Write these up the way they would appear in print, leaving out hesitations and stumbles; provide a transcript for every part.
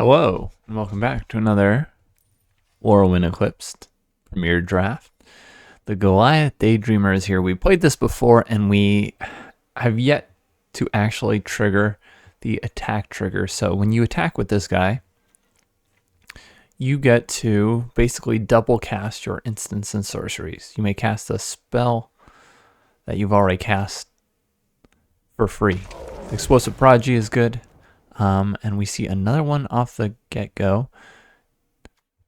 Hello, and welcome back to another Llorwyn Eclipsed Premier Draft. The Goliath Daydreamer is here. We played this before, and we have yet to actually trigger the attack trigger. So when you attack with this guy, you get to basically double cast your instants and sorceries. You may cast a spell that you've already cast for free. Explosive Prodigy is good. And we see another one off the get-go,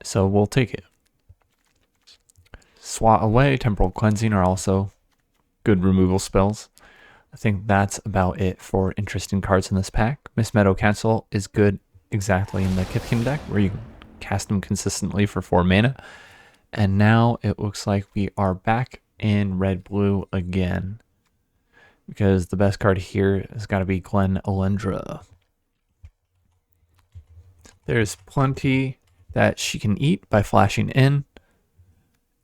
so we'll take it. Swat Away, Temporal Cleansing are also good removal spells. I think that's about it for interesting cards in this pack. Miss Meadow Cancel is good exactly in the Kithkin deck, where you can cast them consistently for 4 mana. And now it looks like we are back in red-blue again, because the best card here has got to be Glen Elendra. There's plenty that she can eat by flashing in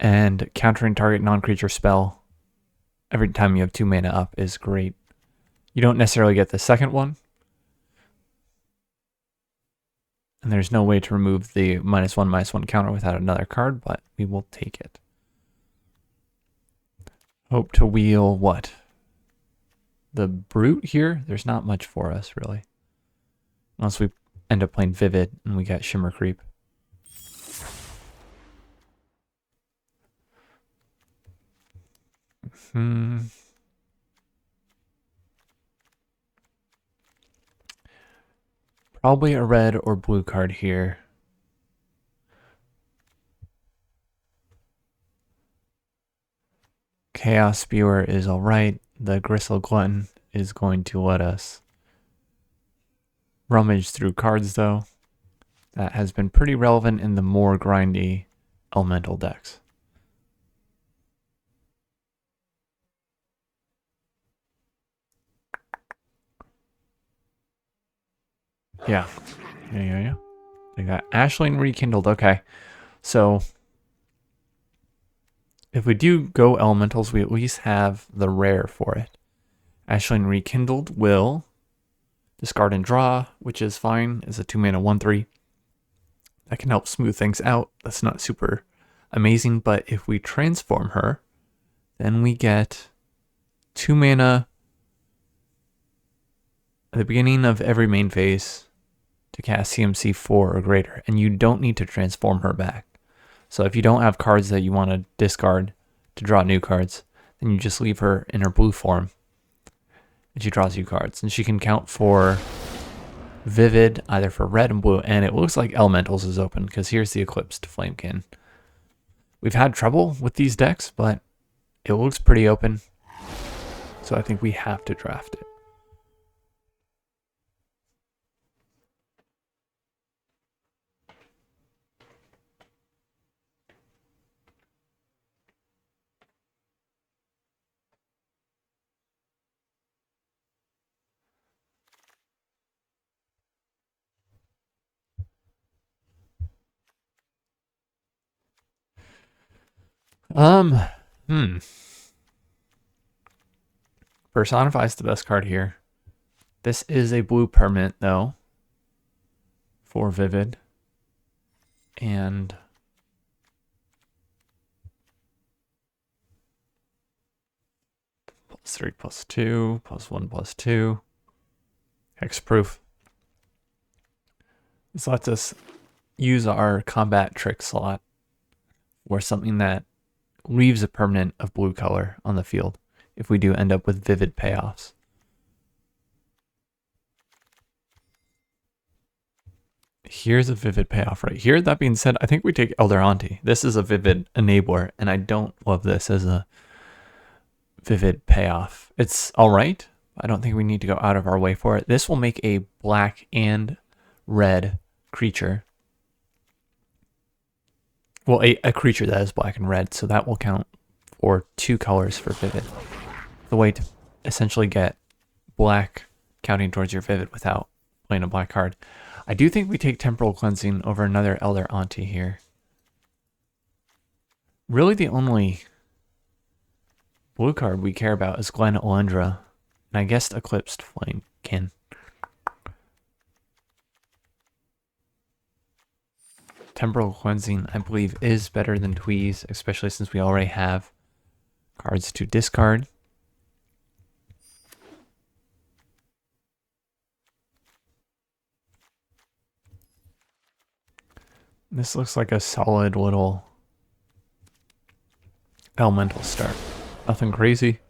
and countering target non-creature spell every time you have 2 mana up is great. You don't necessarily get the second one, and there's no way to remove the -1/-1 counter without another card, but we will take it. Hope to wheel what? The Brute here? There's not much for us, really. Unless we end up playing Vivid and we get Shimmer Creep. Probably a red or blue card here. Chaos Spewer is alright. The Gristle Glutton is going to let us rummage through cards, though. That has been pretty relevant in the more grindy elemental decks. Yeah. They got Ashling Rekindled. Okay. So if we do go elementals, we at least have the rare for it. Ashling Rekindled will discard and draw, which is fine. It's a 2 mana 1/3. That can help smooth things out. That's not super amazing, but if we transform her, then we get 2 mana at the beginning of every main phase to cast CMC 4 or greater, and you don't need to transform her back. So if you don't have cards that you want to discard to draw new cards, then you just leave her in her blue form, and she draws you cards. And she can count for Vivid, either for red and blue, and it looks like Elementals is open, because here's the Eclipsed Flamekin. We've had trouble with these decks, but it looks pretty open, so I think we have to draft it. Personify is the best card here. This is a blue permanent, though, for Vivid. And +3, +2, +1, +2. Hexproof. This lets us use our combat trick slot or something that leaves a permanent of blue color on the field if we do end up with Vivid payoffs. Here's a Vivid payoff right here. That being said, I think we take Elder Auntie. This is a Vivid enabler, and I don't love this as a Vivid payoff. It's all right. I don't think we need to go out of our way for it. This will make a black and red creature. Well, a creature that is black and red, so that will count for 2 colors for Vivid. The way to essentially get black counting towards your Vivid without playing a black card. I do think we take Temporal Cleansing over another Elder Auntie here. Really the only blue card we care about is Glen Elendra, and I guess Eclipsed Flamekin. Temporal Cleansing, I believe, is better than Tweeze, especially since we already have cards to discard. This looks like a solid little elemental start. Nothing crazy.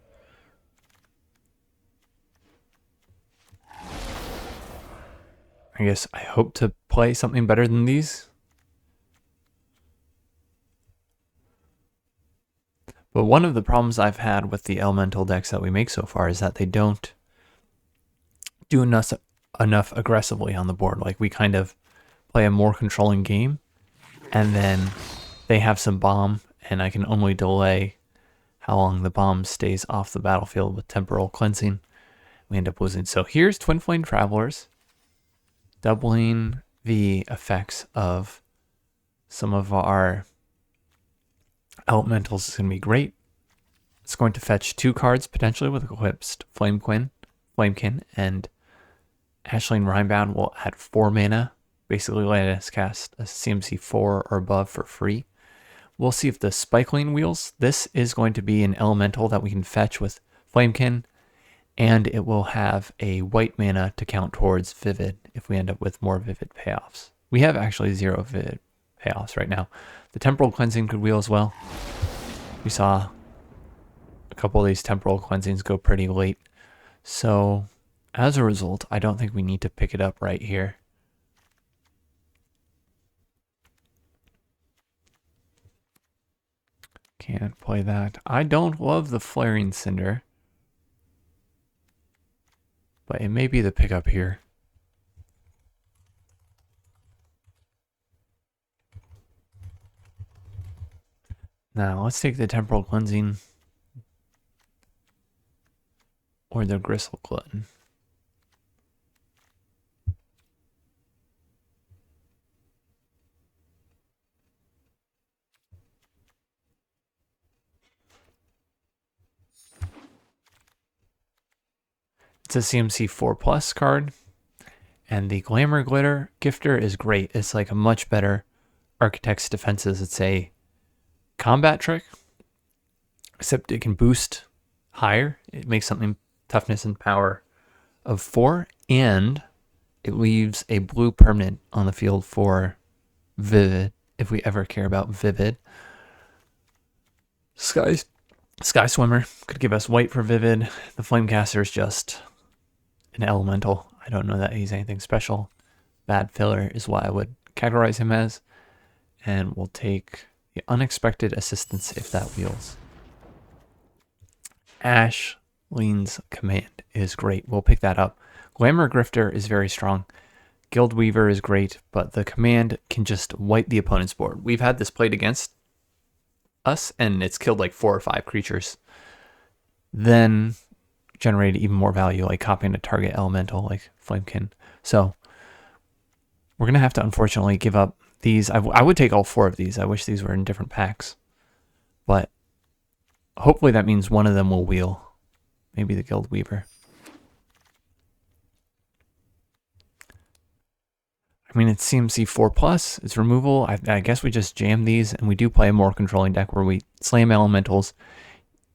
I guess I hope to play something better than these. But one of the problems I've had with the elemental decks that we make so far is that they don't do enough aggressively on the board. Like, we kind of play a more controlling game, and then they have some bomb, and I can only delay how long the bomb stays off the battlefield with Temporal Cleansing. We end up losing. So here's Twin Flame Travelers, doubling the effects of some of our elementals is going to be great. It's going to fetch 2 cards potentially with Eclipsed, Flamekin, and Ashling Rhinebound will add 4 mana, basically let us cast a CMC 4 or above for free. We'll see if the Spikeling Wheels, this is going to be an elemental that we can fetch with Flamekin, and it will have a white mana to count towards Vivid if we end up with more Vivid payoffs. We have actually 0 Vivid payoffs right now. The Temporal Cleansing could wheel as well. We saw a couple of these Temporal Cleansings go pretty late. So as a result, I don't think we need to pick it up right here. Can't play that. I don't love the Flaring Cinder, but it may be the pickup here. Now, let's take the Temporal Cleansing or the Gristle Glutton. It's a CMC 4+ card, and the Glamour Glitter Gifter is great. It's like a much better Architect's Defenses. It's a combat trick, except it can boost higher. It makes something toughness and power of 4, and it leaves a blue permanent on the field for Vivid, if we ever care about Vivid. Sky Swimmer could give us white for Vivid. The Flamecaster is just an elemental. I don't know that he's anything special. Bad filler is what I would categorize him as. And we'll take the Unexpected Assistance if that wheels. Ashleen's Command is great. We'll pick that up. Glamour Grifter is very strong. Guild Weaver is great, but the command can just wipe the opponent's board. We've had this played against us, and it's killed like 4 or 5 creatures. Then generated even more value, like copying a target elemental like Flamekin. So we're going to have to unfortunately give up these. I would take all 4 of these. I wish these were in different packs. But hopefully that means one of them will wheel. Maybe the Guild Weaver. I mean, it's CMC 4+. It's removal. I guess we just jam these, and we do play a more controlling deck where we slam elementals,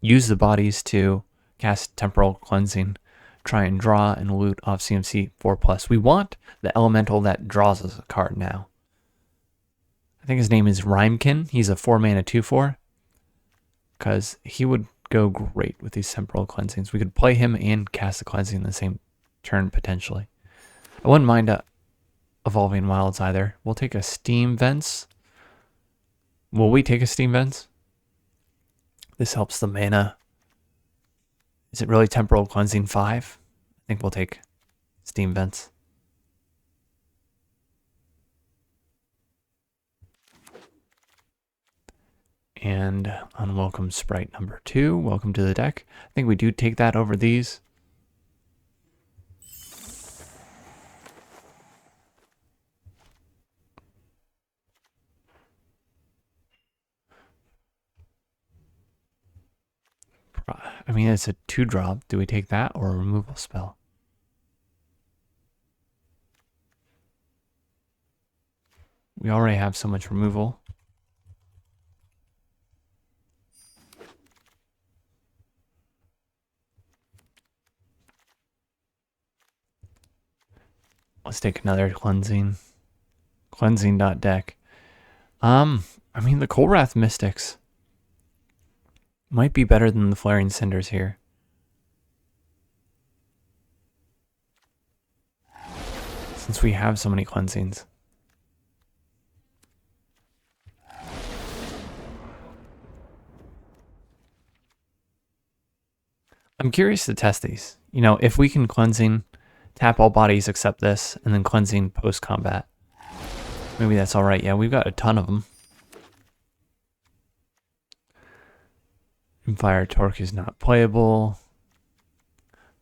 use the bodies to cast Temporal Cleansing, try and draw and loot off CMC 4+. We want the elemental that draws us a card now. I think his name is Rhymekin. He's a 4 mana 2/4, because he would go great with these Temporal Cleansings. We could play him and cast the Cleansing in the same turn, potentially. I wouldn't mind Evolving Wilds either. We'll take a Steam Vents. Will we take a Steam Vents? This helps the mana. Is it really Temporal Cleansing 5? I think we'll take Steam Vents. And Unwelcome Sprite number 2. Welcome to the deck. I think we do take that over these. I mean, it's a 2-drop. Do we take that or a removal spell? We already have so much removal. Let's take another cleansing. Cleansing.deck. I mean, the Kolrath Mystics might be better than the Flaring Cinders here. Since we have so many cleansings. I'm curious to test these. You know, if we can cleansing, tap all bodies except this, and then cleansing post-combat. Maybe that's alright. Yeah, we've got a ton of them. Fire Torque is not playable.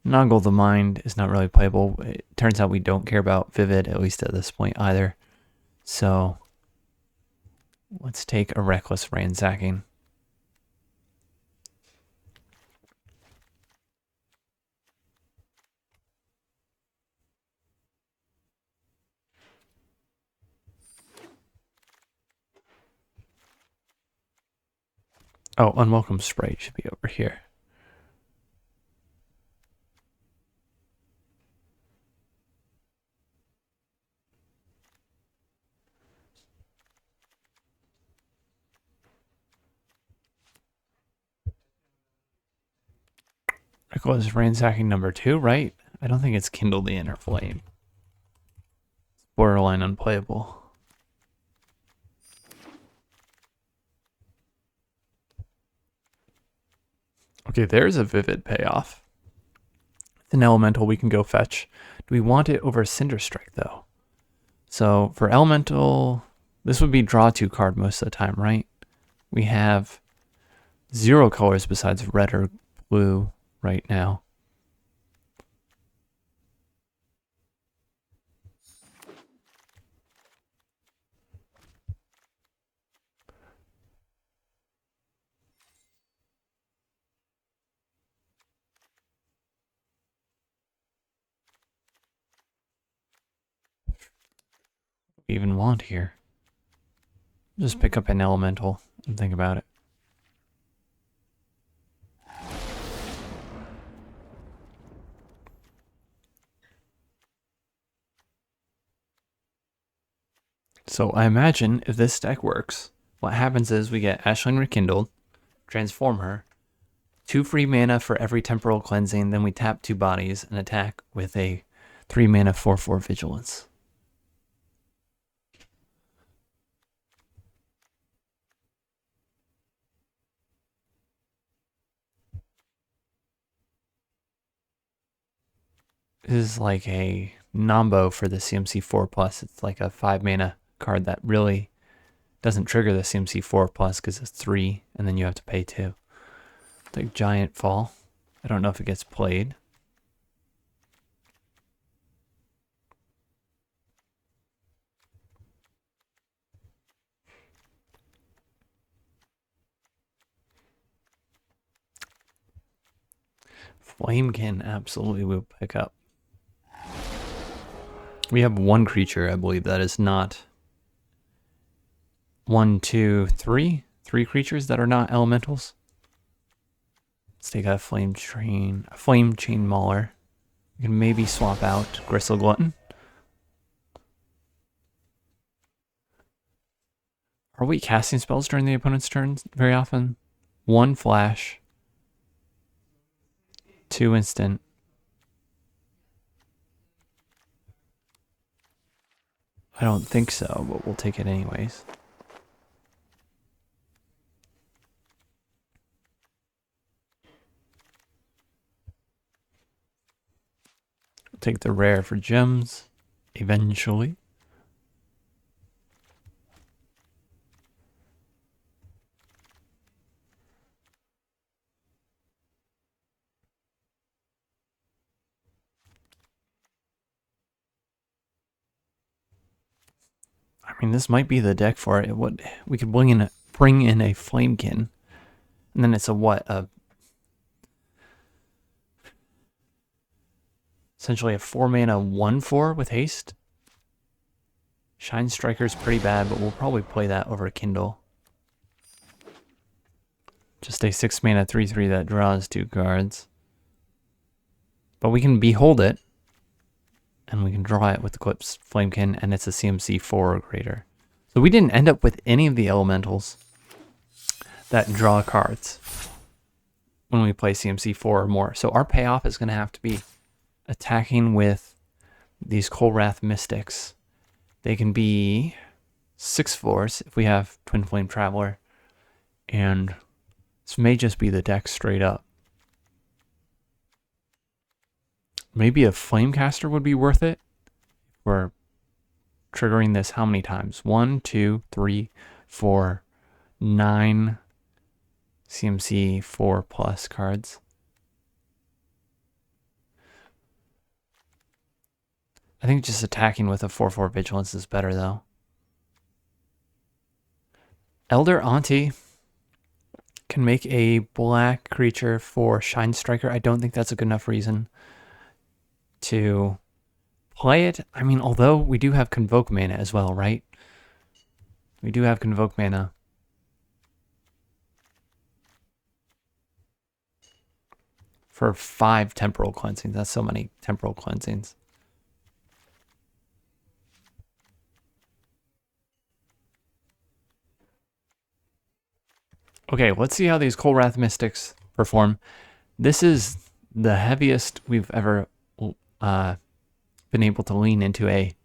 Noggle the Mind is not really playable. It turns out we don't care about Vivid, at least at this point either. So, let's take a Reckless Ransacking. Oh, Unwelcome Sprite should be over here. Reckless Ransacking number 2, right? I don't think it's Kindle the Inner Flame. It's borderline unplayable. Okay, there's a Vivid payoff. It's an Elemental we can go fetch. Do we want it over Cinder Strike, though? So, for Elemental, this would be draw 2 card most of the time, right? We have 0 colors besides red or blue right now. We even want here. Just pick up an Elemental and think about it. So I imagine if this deck works, what happens is we get Ashling Rekindled, transform her, 2 free mana for every temporal cleansing, then we tap 2 bodies and attack with a 3 mana 4/4 vigilance. This is like a Nombo for the CMC 4+. It's like a 5 mana card that really doesn't trigger the CMC 4+ because it's 3 and then you have to pay 2. Like Giant Fall. I don't know if it gets played. Flamekin absolutely will pick up. We have 1 creature, I believe, that is not 1, 2, 3. 3 creatures that are not elementals. Let's take a Flame Chain Mauler. We can maybe swap out Gristle Glutton. Are we casting spells during the opponent's turn very often? 1 flash. 2 instant. I don't think so, but we'll take it anyways. We'll take the rare for gems eventually. I mean, this might be the deck for it. What we could bring in a Flamekin, and then it's a what? Essentially a 4 mana 1/4 with haste. Shine Striker's pretty bad, but we'll probably play that over Kindle. Just a 6 mana 3/3 that draws 2 cards. But we can Behold it, and we can draw it with Eclipsed Flamekin, and it's a CMC 4 or greater. So we didn't end up with any of the elementals that draw cards when we play CMC 4 or more. So our payoff is going to have to be attacking with these Kolrath Mystics. They can be 6/4s if we have Twin Flame Traveler. And this may just be the deck straight up. Maybe a Flamecaster would be worth it. We're triggering this how many times? 1, 2, 3, 4, 9 CMC 4+ cards. I think just attacking with a 4/4 Vigilance is better though. Elder Auntie can make a black creature for Shine Striker. I don't think that's a good enough reason to play it. I mean, although we do have Convoke mana as well, right? We do have Convoke mana. For 5 Temporal Cleansings. That's so many Temporal Cleansings. Okay, let's see how these Kolrath Mystics perform. This is the heaviest we've ever been able to lean into a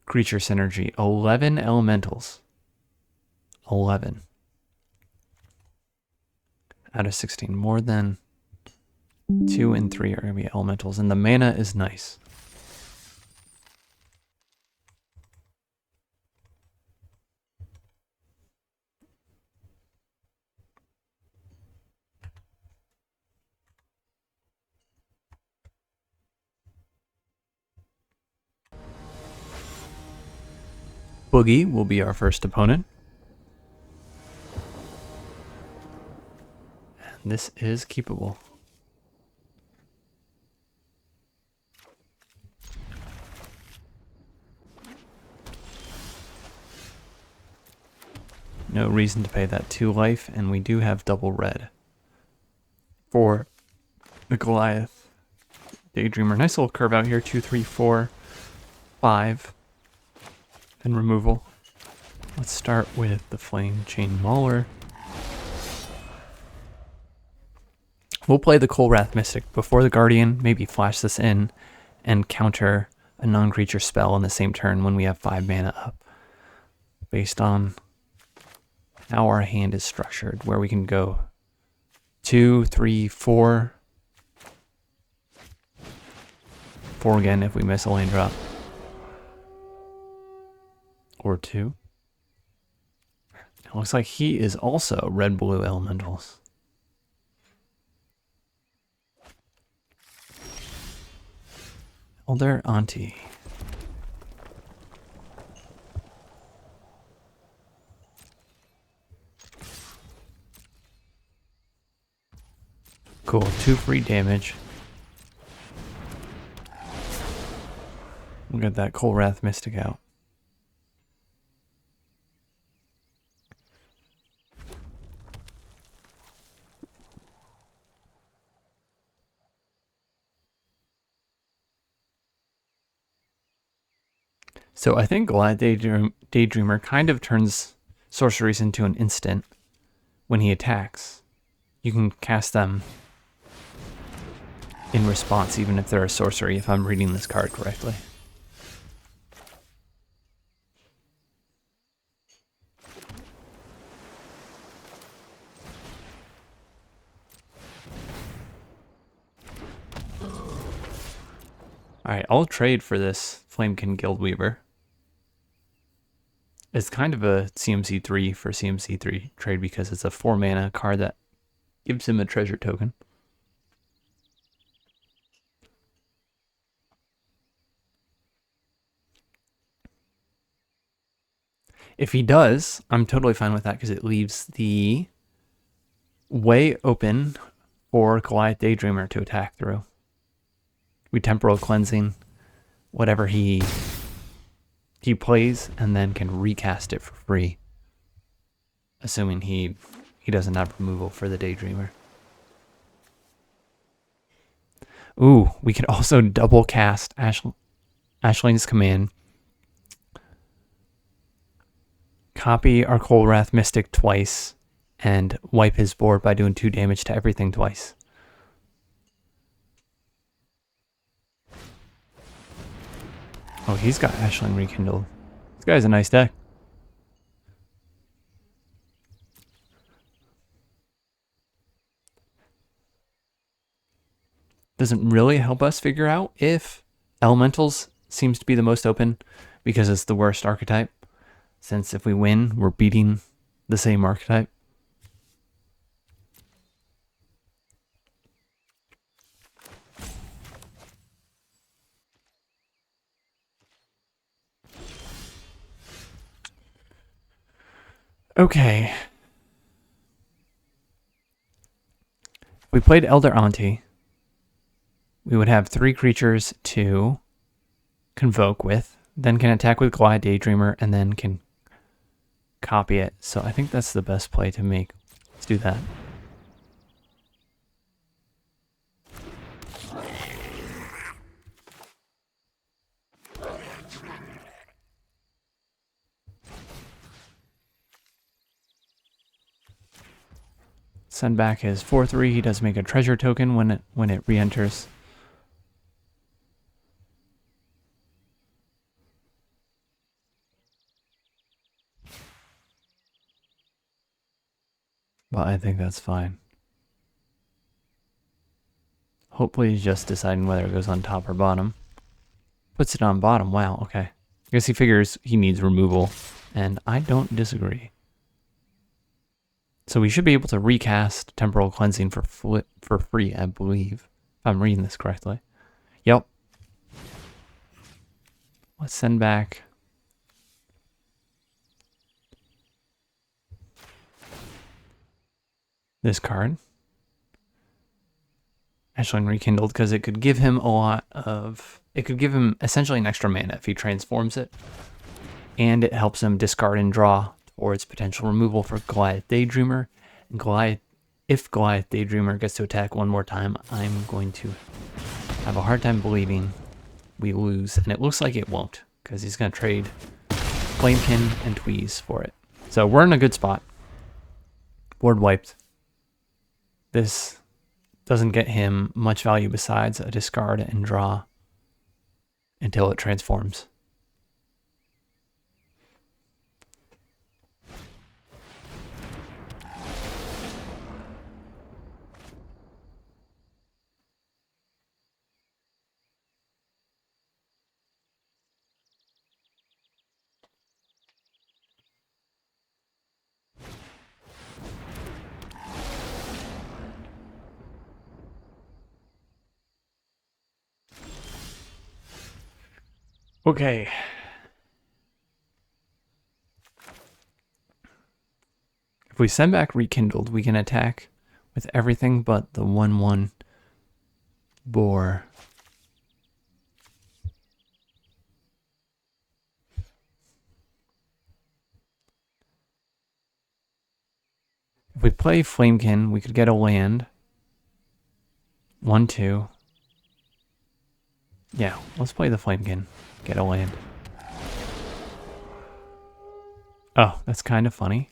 creature synergy. 11 elementals. 11 out of 16. More than 2 and 3 are going to be elementals, and the mana is nice. Boogie will be our first opponent. And this is keepable. No reason to pay that 2 life, and we do have double red for the Goliath Daydreamer. Nice little curve out here, 2, 3, 4, 5. And removal. Let's start with the Flame Chain Mauler. We'll play the Kolrath Mystic before the Guardian, maybe flash this in and counter a non-creature spell on the same turn when we have 5 mana up. Based on how our hand is structured, where we can go 2, 3, 4. 4 again if we miss a lane drop. Or 2. It looks like he is also red-blue elementals. Elder Auntie. Cool, 2 free damage. We'll get that Kolrath Mystic out. So I think Goliath Daydreamer kind of turns sorceries into an instant when he attacks. You can cast them in response even if they're a sorcery, if I'm reading this card correctly. Alright, I'll trade for this Flamekin Guildweaver. It's kind of a CMC 3 for CMC 3 trade because it's a 4 mana card that gives him a treasure token. If he does, I'm totally fine with that because it leaves the way open for Goliath Daydreamer to attack through. We temporal cleansing whatever he he plays and then can recast it for free. Assuming he doesn't have removal for the Daydreamer. Ooh, we could also double cast Ashling's Command. Copy our Kolrath Mystic twice and wipe his board by doing 2 damage to everything twice. Oh, he's got Ashling Rekindled. This guy's a nice deck. Doesn't really help us figure out if Elementals seems to be the most open because it's the worst archetype. Since if we win, we're beating the same archetype. Okay. If we played Elder Auntie, we would have 3 creatures to convoke with, then can attack with Goliath Daydreamer, and then can copy it. So I think that's the best play to make. Let's do that. Send back his 4/3. He does make a treasure token when it re-enters. Well, I think that's fine. Hopefully he's just deciding whether it goes on top or bottom. Puts it on bottom. Wow, okay. I guess he figures he needs removal, and I don't disagree. So we should be able to recast Temporal Cleansing for free, I believe. If I'm reading this correctly. Yep. Let's send back this card. Ashling Rekindled, because it could give him a lot of... It could give him essentially an extra mana if he transforms it. And it helps him discard and draw towards potential removal for Goliath Daydreamer. And if Goliath Daydreamer gets to attack one more time, I'm going to have a hard time believing we lose. And it looks like it won't, because he's going to trade Flamekin and Tweeze for it. So we're in a good spot. Board wiped. This doesn't get him much value besides a discard and draw until it transforms. Okay. If we send back Rekindled, we can attack with everything but the 1/1 boar. If we play Flamekin, we could get a land. 1/2. Yeah, let's play the Flamekin. Get a land. Oh, that's kind of funny.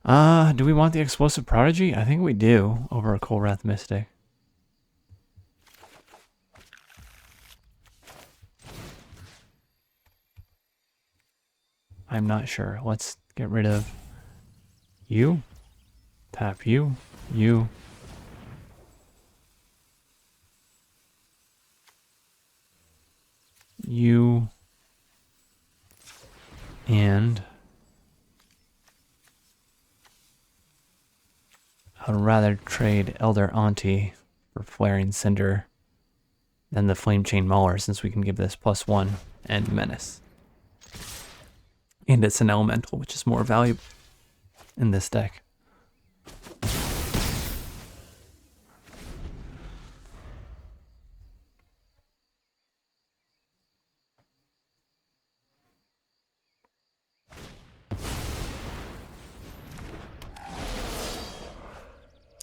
Do we want the Explosive Prodigy? I think we do, over a Kolrath Mystic. I'm not sure. Let's get rid of you. Tap you. You. You. And I'd rather trade Elder Auntie for Flaring Cinder than the Flame Chain Mauler, since we can give this +1 and Menace. And it's an Elemental, which is more valuable in this deck.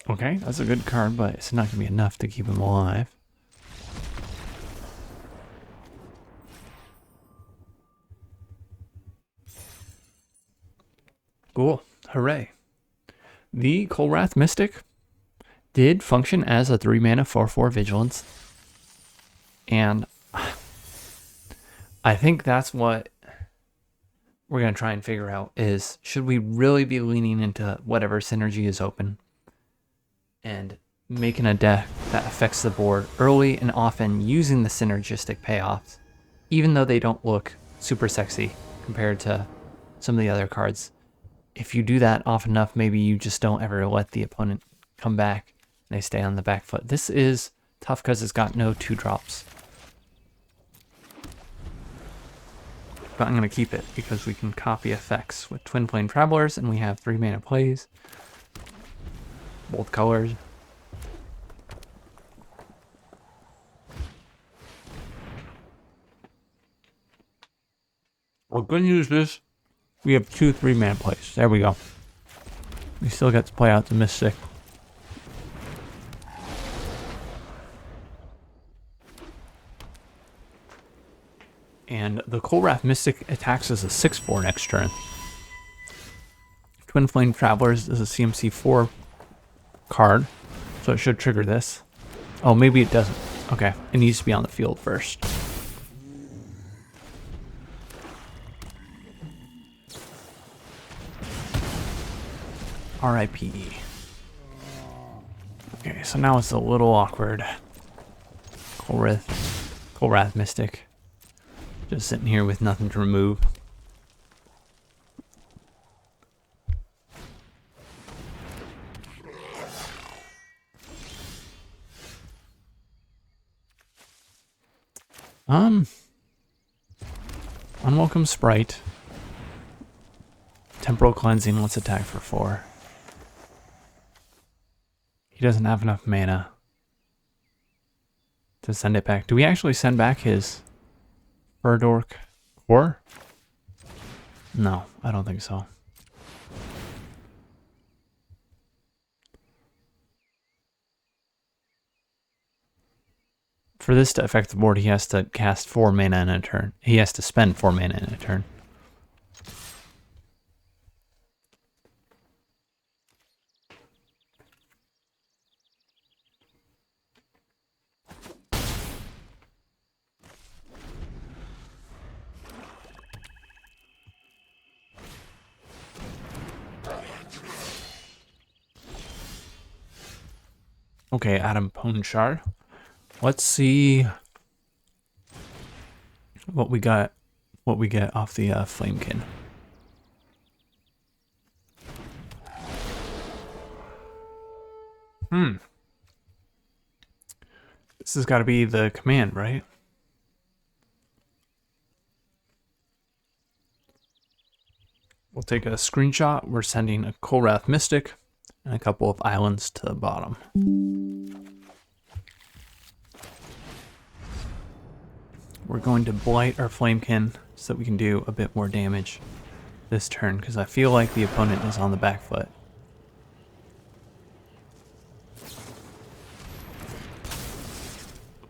Okay, that's a good card, but it's not going to be enough to keep him alive. Cool. Hooray. The Kolrath Mystic did function as a 3-mana 4/4 Vigilance. And I think that's what we're going to try and figure out is, should we really be leaning into whatever synergy is open and making a deck that affects the board early and often using the synergistic payoffs, even though they don't look super sexy compared to some of the other cards. If you do that often enough, maybe you just don't ever let the opponent come back and they stay on the back foot. This is tough because it's got no 2-drops. But I'm going to keep it because we can copy effects with Twin Flame Travelers, and we have 3-mana plays. Both colors. Well, good news is we have 2 3-mana plays. There we go. We still get to play out the Mystic. And the Kolrath Mystic attacks as a 6/4 next turn. Twin Flame Travelers is a CMC 4 card, so it should trigger this. Oh, maybe it doesn't. Okay, it needs to be on the field first. RIP. Okay, so now it's a little awkward. Kolrath Mystic. Just sitting here with nothing to remove. Unwelcome Sprite. Temporal Cleansing, let's attack for 4. He doesn't have enough mana to send it back. Do we actually send back his Furdork core? No, I don't think so. For this to affect the board, he has to cast 4 mana in a turn. He has to spend 4 mana in a turn. Okay, Adam Ponchar. Let's see what we got. What we get off the Flamekin. This has got to be the command, right? We'll take a screenshot. We're sending a Kolrath Mystic and a couple of islands to the bottom. We're going to blight our Flamekin so that we can do a bit more damage this turn, because I feel like the opponent is on the back foot.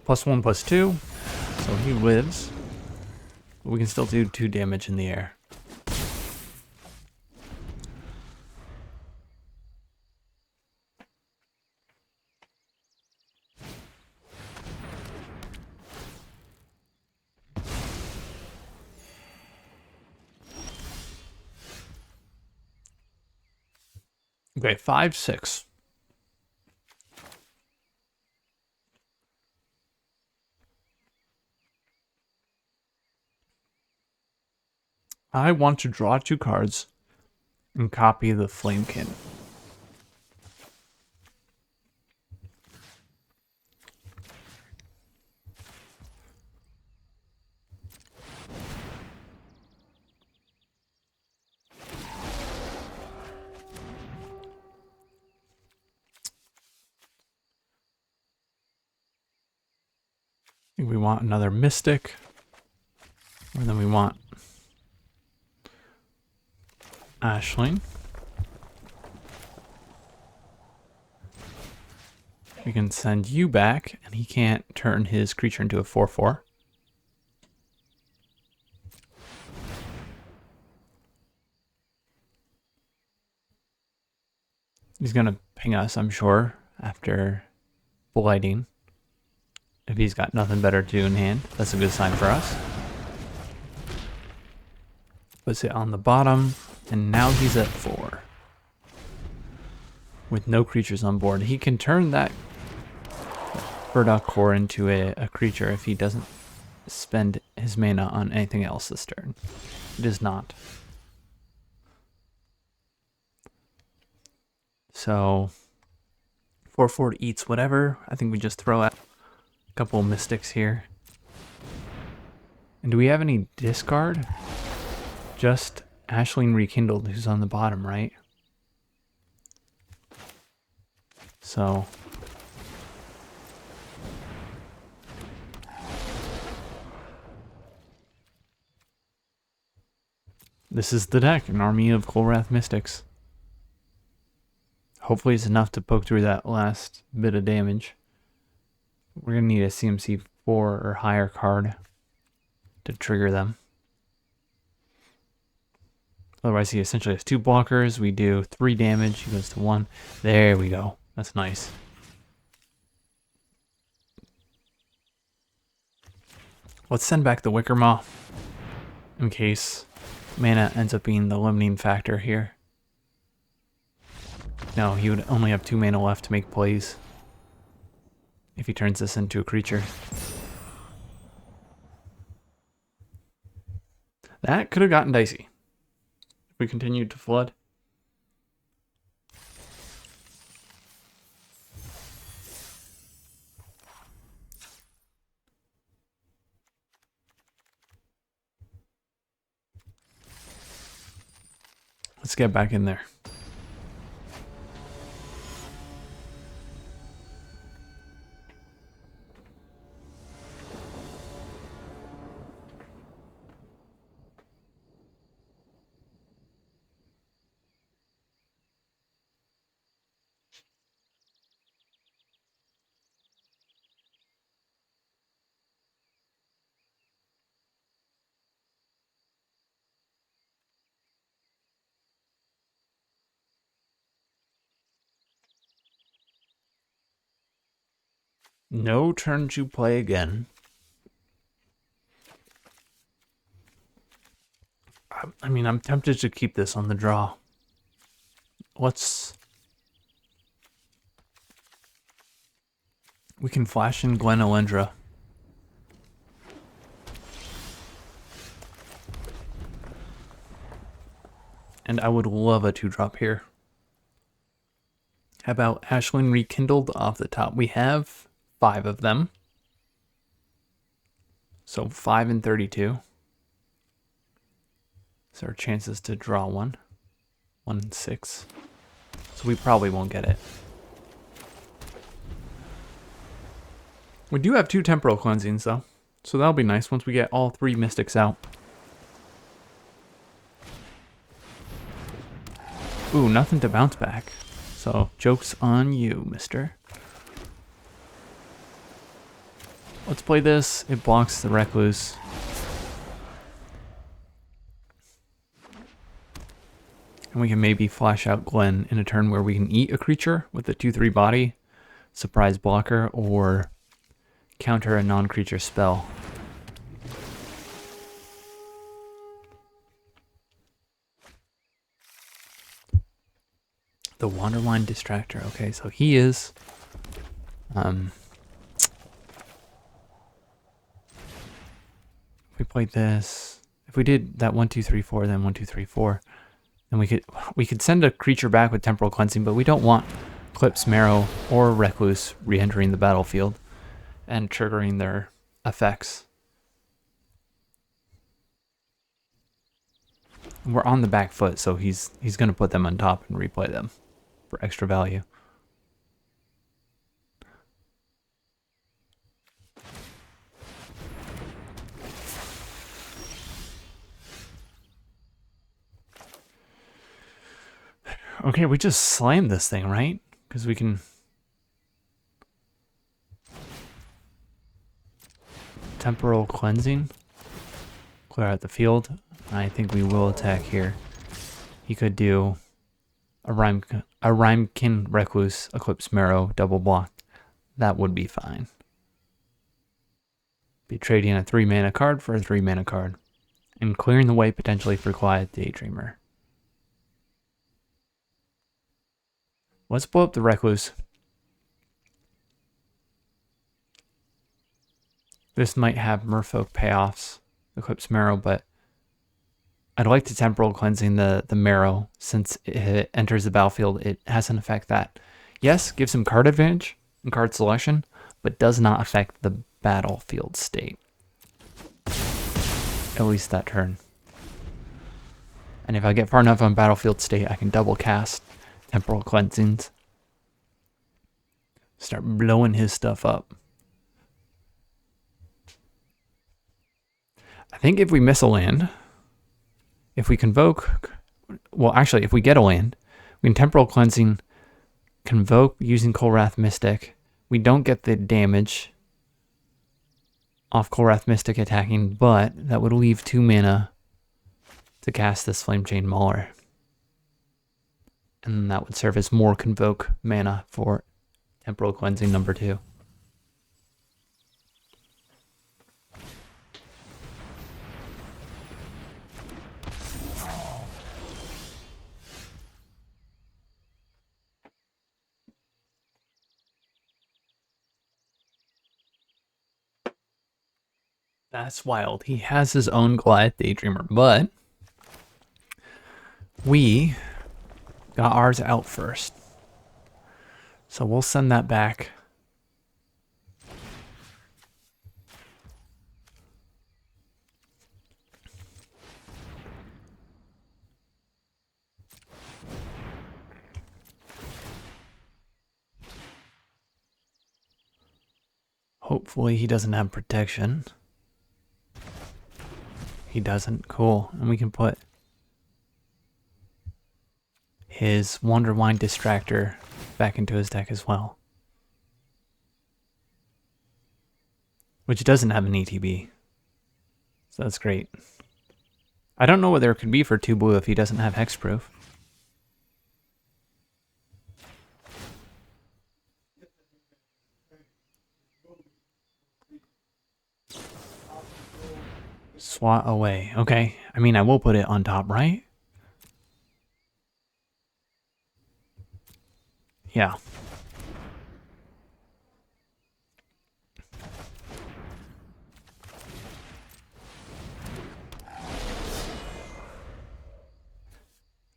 +1/+2, so he lives. But we can still do 2 damage in the air. Okay, 5/6. I want to draw 2 cards and copy the Flamekin. I think we want another Mystic, and then we want Ashling. We can send you back, and he can't turn his creature into a 4/4. He's going to ping us, I'm sure, after blighting. If he's got nothing better to do in hand, that's a good sign for us. Puts it on the bottom, and now he's at 4. With no creatures on board. He can turn that Burdock Core into a creature if he doesn't spend his mana on anything else this turn. It does not. So 4/4 eats whatever. I think we just throw out a couple of Mystics here. And do we have any discard? Just Ashling Rekindled, who's on the bottom, right? So this is the deck, an army of Kolrath Mystics. Hopefully it's enough to poke through that last bit of damage. We're going to need a CMC 4 or higher card to trigger them. Otherwise he essentially has 2 blockers. We do 3 damage. He goes to 1. There we go. That's nice. Let's send back the Wickermaw in case mana ends up being the limiting factor here. No, he would only have 2 mana left to make plays if he turns this into a creature. That could have gotten dicey if we continued to flood. Let's get back in there. No turn to play again. I mean, I'm tempted to keep this on the draw. We can flash in Glen Elendra. And I would love a 2-drop here. How about Ashling Rekindled off the top? We have 5 of them. So 5 and 32. So our chances to draw 1. 1 and 6. So we probably won't get it. We do have 2 Temporal Cleansings though. So that'll be nice once we get all 3 Mystics out. Ooh, nothing to bounce back. So, joke's on you, mister. Let's play this. It blocks the Recluse. And we can maybe flash out Glen in a turn where we can eat a creature with a 2/3 body, surprise blocker, or counter a non-creature spell. The Wanderline Distractor. Okay, so he is if we played this, if we did that 1 2 3 4, then 1 2 3 4, then we could send a creature back with Temporal Cleansing, but we don't want Eclipsed, Marrow, or Recluse re-entering the battlefield and triggering their effects. We're on the back foot, so he's going to put them on top and replay them for extra value. Okay, we just slammed this thing, right? Because we can Temporal Cleansing. Clear out the field. I think we will attack here. He could do a Rhymekin Recluse, Eclipsed Marrow, double block. That would be fine. Be trading a 3-mana card for a 3-mana card. And clearing the way potentially for Quiet Daydreamer. Let's blow up the Recluse. This might have Merfolk payoffs, Eclipsed Marrow, but I'd like to Temporal Cleansing the Marrow since it enters the battlefield. It has an effect that, yes, gives him card advantage and card selection, but does not affect the battlefield state. At least that turn. And if I get far enough on battlefield state, I can double cast Temporal Cleansings. Start blowing his stuff up. I think if we miss a land, if we convoke, well, actually, if we get a land, we can Temporal Cleansing, convoke using Kolrath Mystic. We don't get the damage off Kolrath Mystic attacking, but that would leave 2 mana to cast this Flame Chain Mauler. And that would serve as more convoke mana for Temporal Cleansing number 2. That's wild. He has his own Goliath Daydreamer, but we got ours out first. So we'll send that back. Hopefully he doesn't have protection. He doesn't. Cool. And we can put his Wonderwine Distractor back into his deck as well. Which doesn't have an ETB. So that's great. I don't know what there could be for 2 blue if he doesn't have hexproof. Swat away. Okay. I mean, I will put it on top, right? Yeah.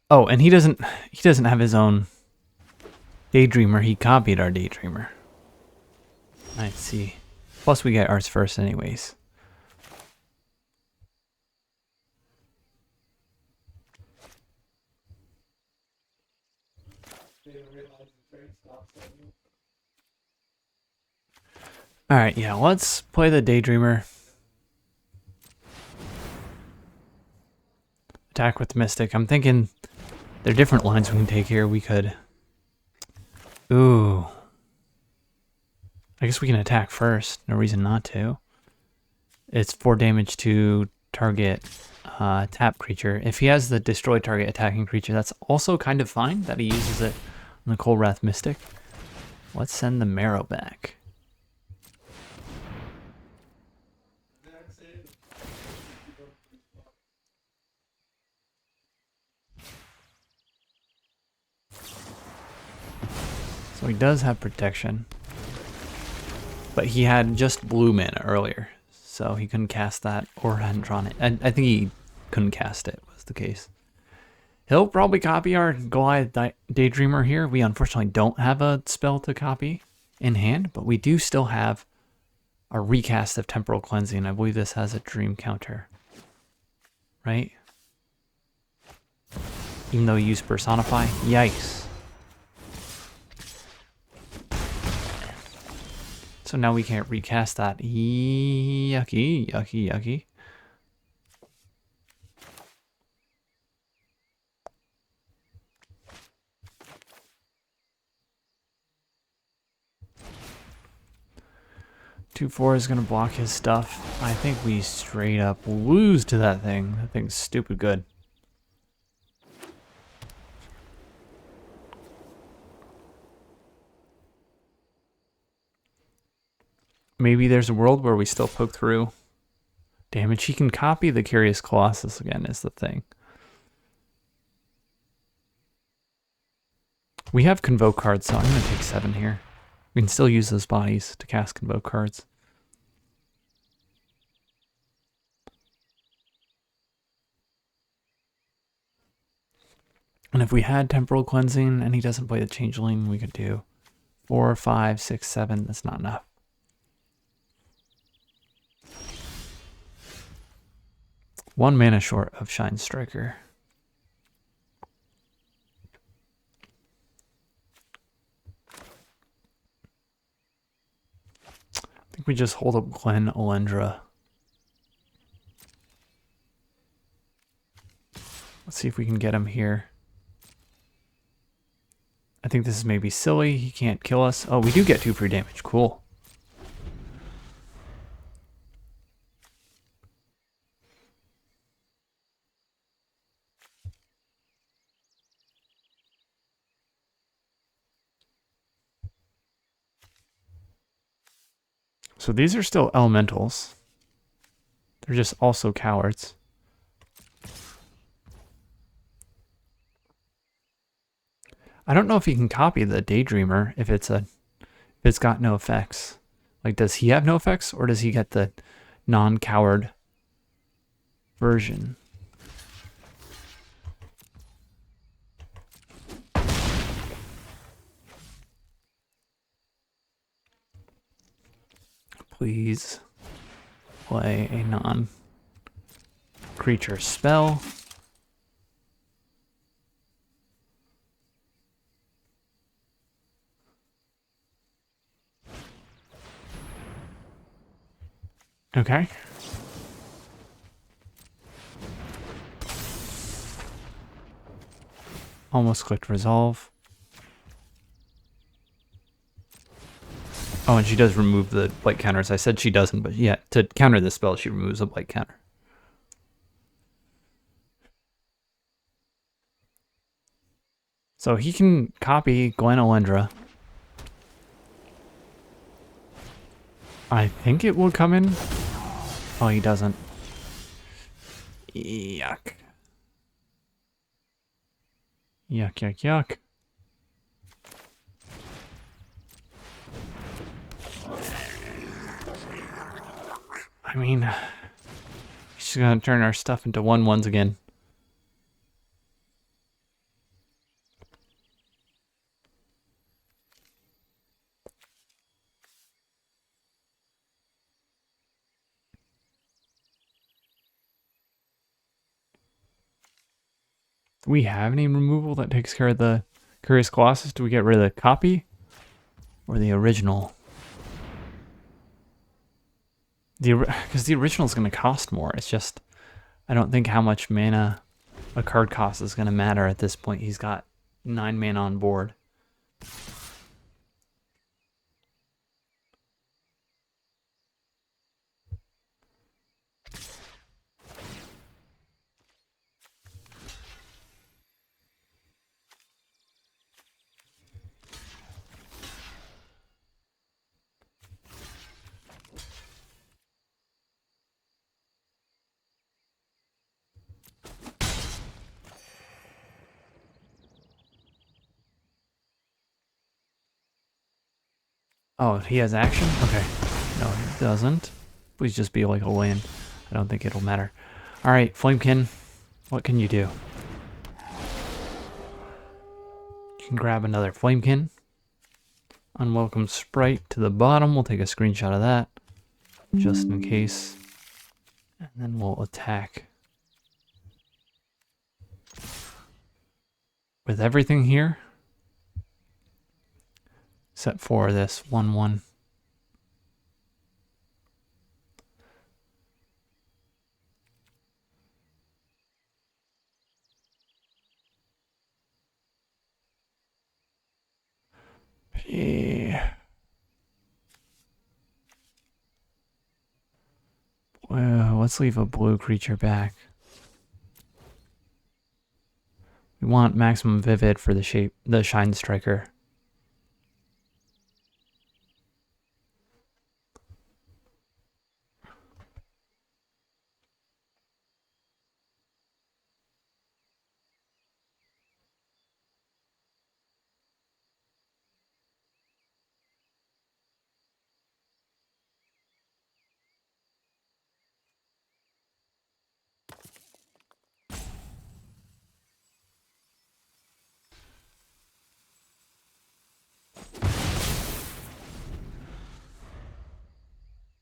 Oh, and he doesn't have his own Daydreamer. He copied our Daydreamer. I see. Plus we get ours first anyways. Alright, yeah, let's play the Daydreamer. Attack with Mystic. I'm thinking there are different lines we can take here. We could... Ooh. I guess we can attack first. No reason not to. It's 4 damage to target tap creature. If he has the destroy target attacking creature, that's also kind of fine that he uses it on the Kolrath Mystic. Let's send the Marrow back. So he does have protection. But he had just blue mana earlier, so he couldn't cast that or hadn't drawn it. I think he couldn't cast it, was the case. He'll probably copy our Goliath Daydreamer here. We unfortunately don't have a spell to copy in hand, but we do still have a recast of Temporal Cleansing. I believe this has a dream counter, right? Even though you use Personify? Yikes. So now we can't recast that. Yucky, yucky, yucky. 2-4 is going to block his stuff. I think we straight up lose to that thing. That thing's stupid good. Maybe there's a world where we still poke through. Damage, he can copy the Curious Colossus again is the thing. We have Convoke cards, so I'm going to take 7 here. We can still use those bodies to cast Convoke cards. And if we had Temporal Cleansing and he doesn't play the Changeling, we could do 4, 5, 6, 7. That's not enough. One mana short of Shine Striker. I think we just hold up Glen Elendra. Let's see if we can get him here. I think this is maybe silly. He can't kill us. Oh, we do get 2 free damage. Cool. So these are still elementals. They're just also cowards. I don't know if he can copy the Daydreamer if it's got no effects. Like, does he have no effects, or does he get the non-coward version? Please play a non-creature spell. Okay. Almost clicked resolve. Oh, and she does remove the blight counters. I said she doesn't, but yeah, to counter this spell, she removes a blight counter. So he can copy Glen Elendra. I think it will come in. Oh, he doesn't. Yuck. Yuck, yuck, yuck. I mean, she's gonna turn our stuff into 1/1s again. Do we have any removal that takes care of the Curious Colossus? Do we get rid of the copy or the original? Because the original is going to cost more. It's just, I don't think how much mana a card costs is going to matter at this point. He's got 9 mana on board. Oh, he has action? Okay. No, he doesn't. Please just be like a land. I don't think it'll matter. Alright, Flamekin, what can you do? You can grab another Flamekin. Unwelcome Sprite to the bottom. We'll take a screenshot of that, just in case. And then we'll attack with everything here. Except for this 1/1. Yeah. Let's leave a blue creature back. We want maximum vivid for the Shine Striker.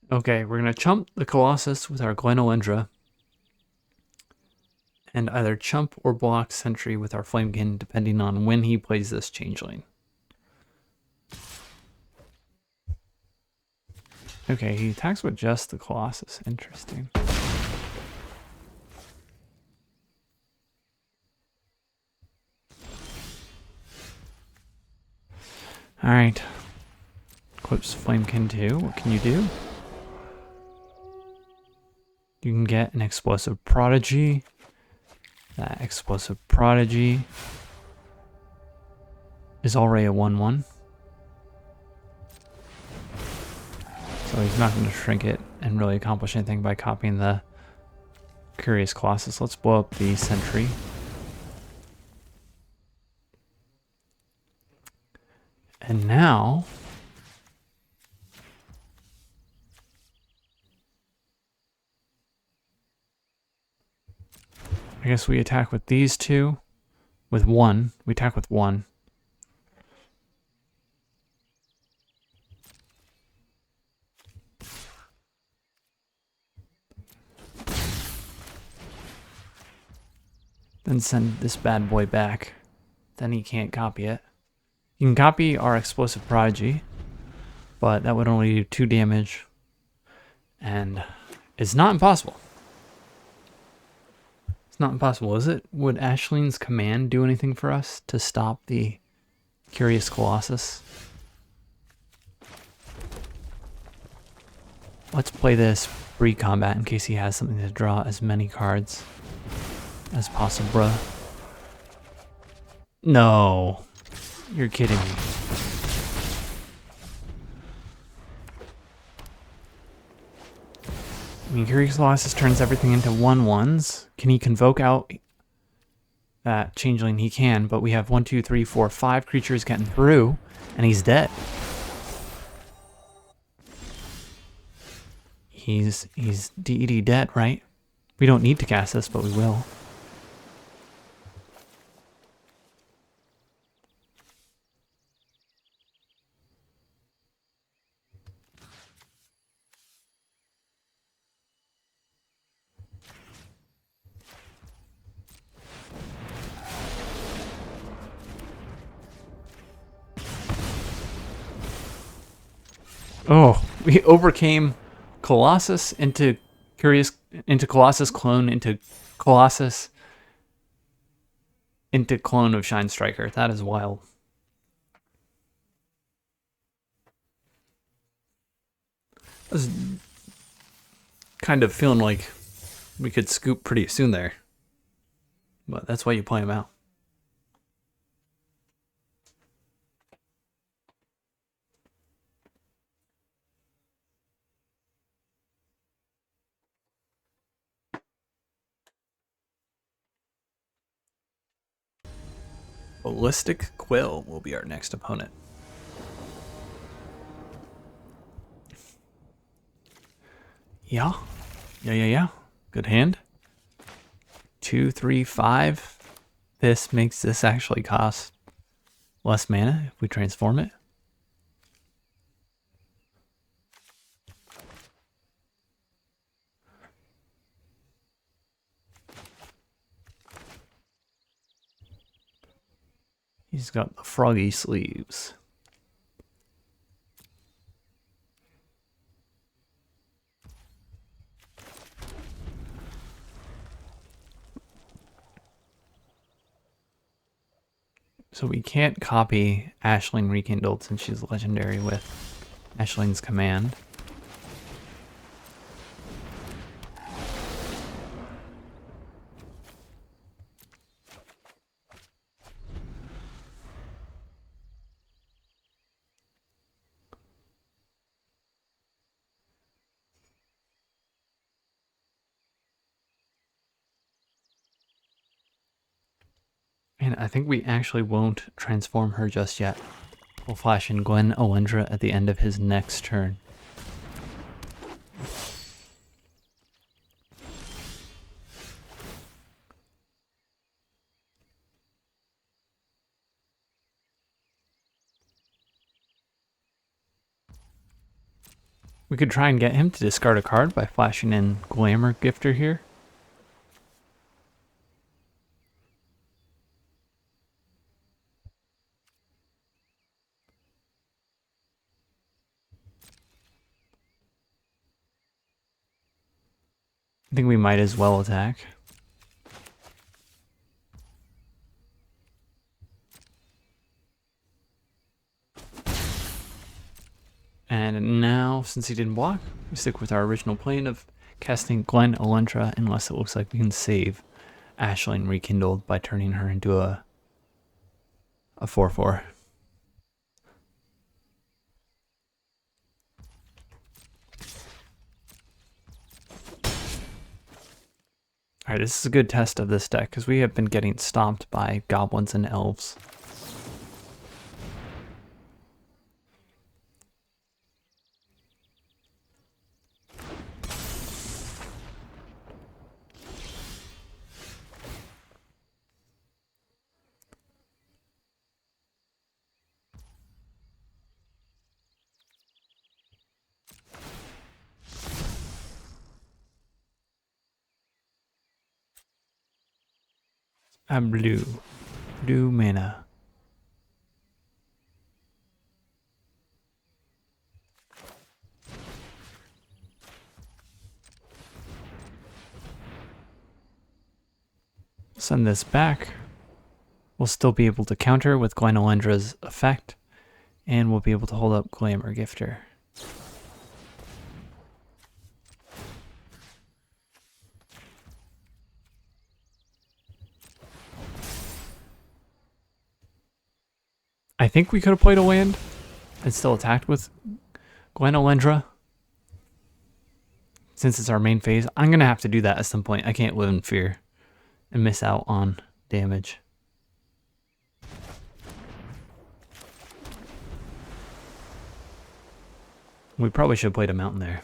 Okay, we're going to chump the Colossus with our Glenolendra. And either chump or block Sentry with our Flamekin, depending on when he plays this Changeling. Okay, he attacks with just the Colossus. Interesting. Alright. Eclipsed Flamekin 2. What can you do? You can get an Explosive Prodigy. That Explosive Prodigy is already a 1/1. So he's not going to shrink it and really accomplish anything by copying the Curious Colossus. Let's blow up the Sentry. And now I guess we attack with these two. With one. We attack with one. Then send this bad boy back. Then he can't copy it. You can copy our Explosive Prodigy, but that would only do 2 damage. And it's not impossible. It's not impossible, is it? Would Ashleen's command do anything for us to stop the Curious Colossus? Let's play this pre-combat in case he has something to draw as many cards as possible, bruh. No. You're kidding me. I mean, Curious Colossus turns everything into 1/1s. Can he convoke out that Changeling? He can, but we have 1, 2, 3, 4, 5 creatures getting through, and he's dead. He's DED dead, right? We don't need to cast this, but we will. Oh, we overcame Colossus into Colossus clone into Colossus into clone of Shine Striker. That is wild. I was kind of feeling like we could scoop pretty soon there. But that's why you play him out. Ballistic Quill will be our next opponent. Yeah. Good hand. 2, 3, 5. This makes this actually cost less mana if we transform it. He's got the froggy sleeves. So we can't copy Ashling Rekindled since she's legendary with Ashling's command. I think we actually won't transform her just yet. We'll flash in Gwen Alendra at the end of his next turn. We could try and get him to discard a card by flashing in Glamour Gifter here. I think we might as well attack. And now, since he didn't block, we stick with our original plan of casting Gwen Alendra unless it looks like we can save Aisling Rekindled by turning her into a 4/4. Alright, this is a good test of this deck because we have been getting stomped by goblins and elves. I'm blue. Blue mana. Send this back. We'll still be able to counter with Gwen Alendra's effect, and we'll be able to hold up Glamour Gifter. I think we could have played a land and still attacked with Gwen Alendra. Since it's our main phase, I'm going to have to do that at some point. I can't live in fear and miss out on damage. We probably should have played a mountain there.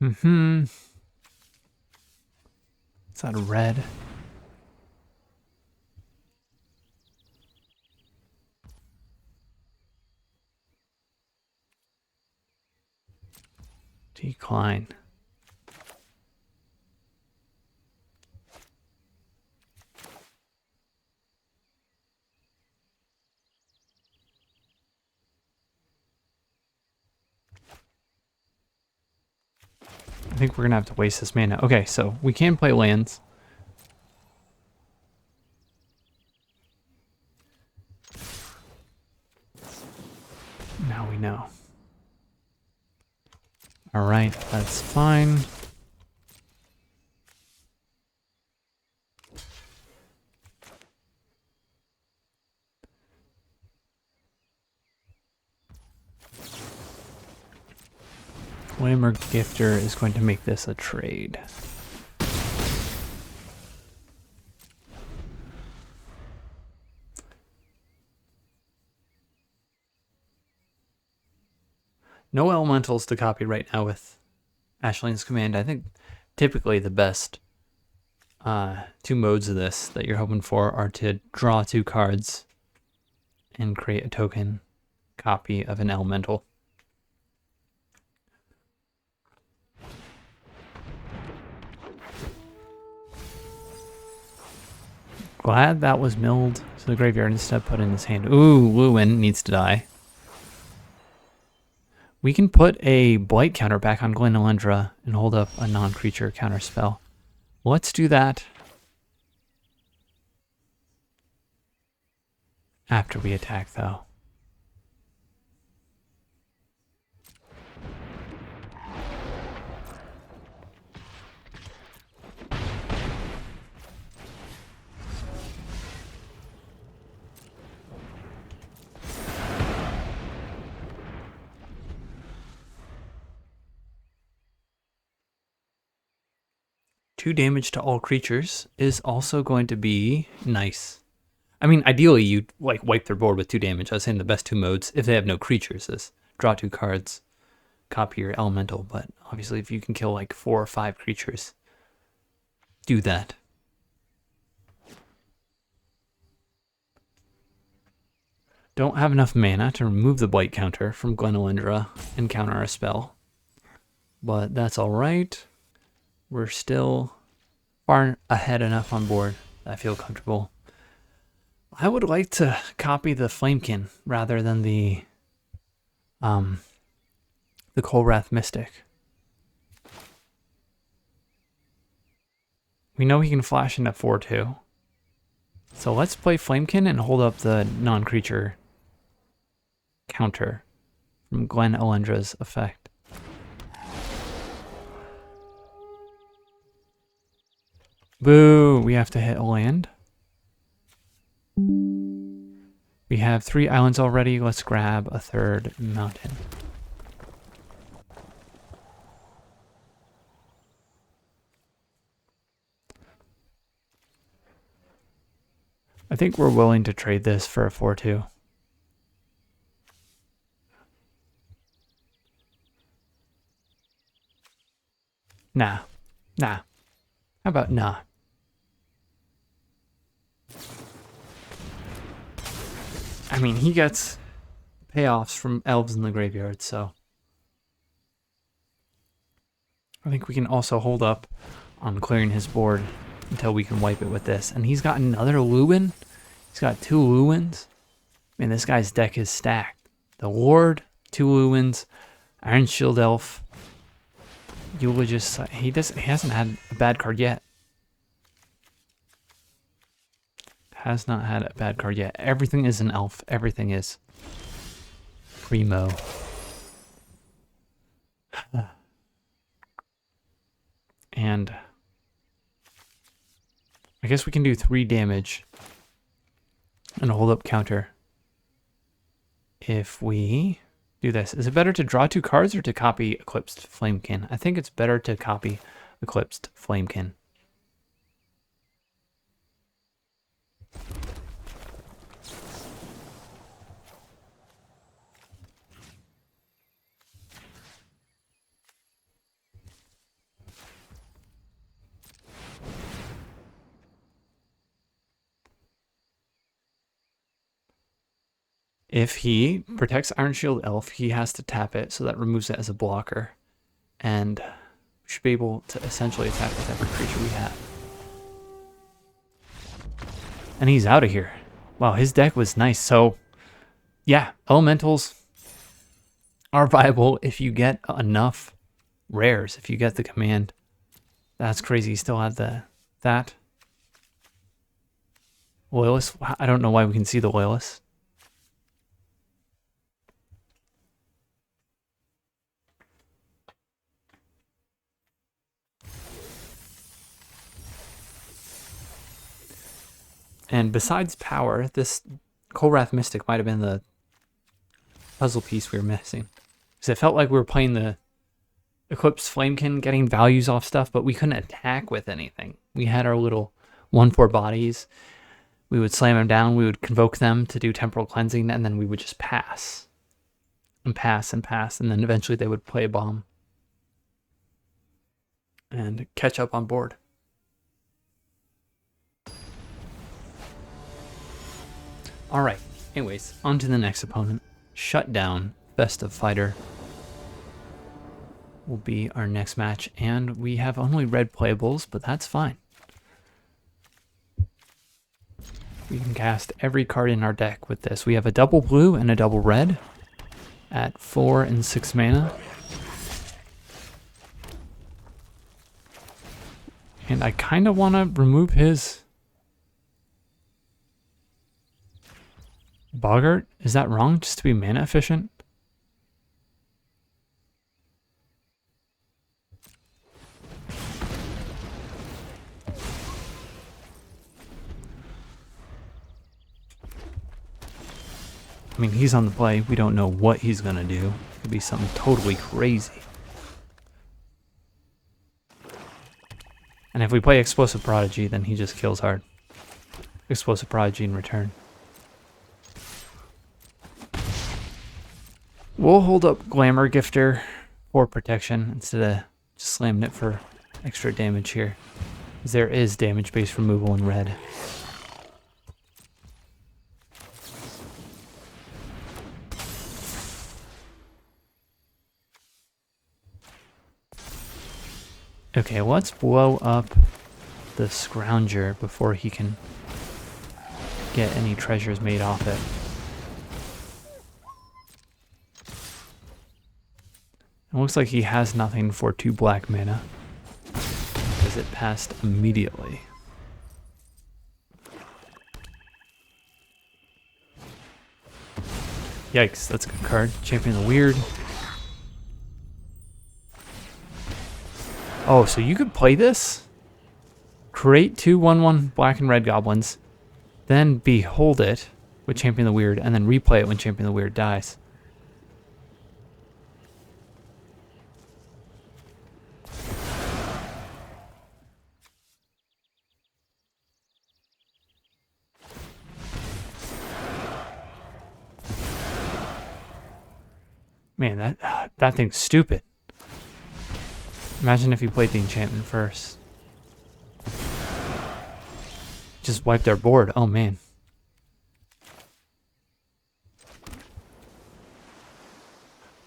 Is that a red? Decline. I think we're going to have to waste this mana. Okay, so we can play lands. Now we know. Alright, that's fine. Glamour Gifter is going to make this a trade. No elementals to copy right now with Aisling's command. I think typically the best two modes of this that you're hoping for are to draw 2 cards and create a token copy of an elemental. Glad that was milled so the graveyard instead, put in his hand. Ooh, Llorwyn needs to die. We can put a blight counter back on Glenelendra and hold up a non-creature counter spell. Let's do that after we attack, though. Two damage to all creatures is also going to be nice. I mean, ideally, you'd like wipe their board with 2 damage. I was saying the best 2 modes, if they have no creatures, is draw 2 cards, copy your elemental. But obviously, if you can kill like 4 or 5 creatures, do that. Don't have enough mana to remove the blight counter from Glenelendra and counter a spell. But that's alright. We're still far ahead enough on board that I feel comfortable. I would like to copy the Flamekin rather than the Colwrath Mystic. We know he can flash into 4/2. So let's play Flamekin and hold up the non-creature counter from Glenelendra's effect. Boo! We have to hit a land. We have 3 islands already. Let's grab a 3rd mountain. I think we're willing to trade this for a 4/2. Nah. How about nah? I mean, he gets payoffs from elves in the graveyard, so I think we can also hold up on clearing his board until we can wipe it with this. And he's got another Llorwyn. He's got 2 Llorwyns. I mean, this guy's deck is stacked. The Lord, 2 Llorwyns, Iron Shield Elf, Eulogist. He hasn't had a bad card yet. Has not had a bad card yet. Everything is an elf. Everything is primo. And I guess we can do 3 damage and a hold up counter if we do this. Is it better to draw 2 cards or to copy Eclipsed Flamekin? I think it's better to copy Eclipsed Flamekin. If he protects Iron Shield Elf, he has to tap it, so that removes it as a blocker. And we should be able to essentially attack with every creature we have. And he's out of here. Wow, his deck was nice. So, yeah, elementals are viable if you get enough rares. If you get the command, that's crazy. You still have that Loyalist. I don't know why we can see the Loyalist. And besides power, this Colwrath Mystic might have been the puzzle piece we were missing. Because it felt like we were playing the Eclipsed Flamekin, getting values off stuff, but we couldn't attack with anything. We had our little 1/4 bodies. We would slam them down, we would convoke them to do temporal cleansing, and then we would just pass. And pass and pass, and then eventually they would play a bomb. And catch up on board. Alright, anyways, on to the next opponent. Shutdown, Festive Fighter will be our next match, and we have only red playables, but that's fine. We can cast every card in our deck with this. We have a double blue and a double red at 4 and 6 mana. And I kind of want to remove his Boggart. Is that wrong? Just to be mana efficient? I mean, he's on the play. We don't know what he's going to do. It could be something totally crazy. And if we play Explosive Prodigy, then he just kills hard. Explosive Prodigy in return. We'll hold up Glamour Gifter for protection instead of just slamming it for extra damage here. There is damage-based removal in red. Okay, let's blow up the Scrounger before he can get any treasures made off it. It looks like he has nothing for 2 black mana because it passed immediately. Yikes, that's a good card. Champion of the Weird. Oh, so you could play this, create 2 1/1 black and red goblins, then behold it with Champion of the Weird, and then replay it when Champion of the Weird dies. Man, that thing's stupid. Imagine if you played the enchantment first. Just wiped their board. Oh, man.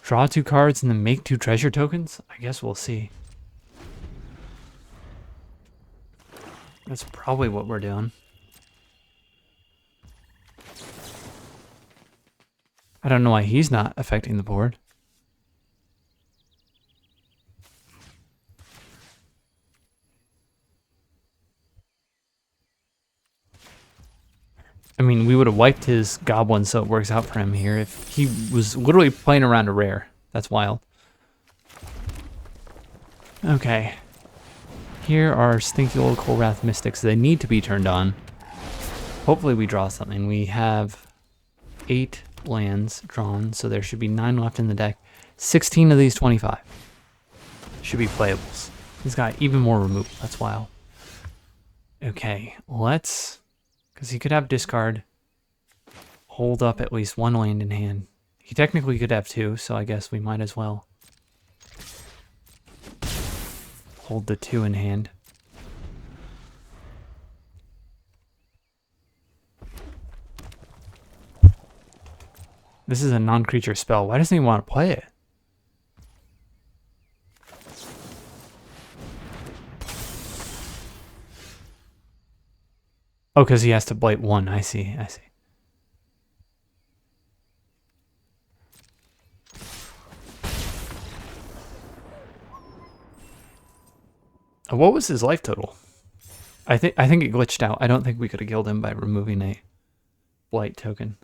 Draw 2 cards and then make 2 treasure tokens? I guess we'll see. That's probably what we're doing. I don't know why he's not affecting the board. I mean, we would have wiped his goblin so it works out for him here if he was literally playing around a rare. That's wild. Okay. Here are stinky old Kolrath Mystics. They need to be turned on. Hopefully we draw something. We have 8 lands drawn, so there should be 9 left in the deck. 16 of these 25 should be playables. He's got even more removal. That's wild. Okay, let's... because he could have discard, hold up at least 1 land in hand. He technically could have 2, so I guess we might as well hold the 2 in hand. This is a non-creature spell. Why doesn't he want to play it? Oh, because he has to blight 1. I see, I see. What was his life total? I think it glitched out. I don't think we could have killed him by removing a blight token.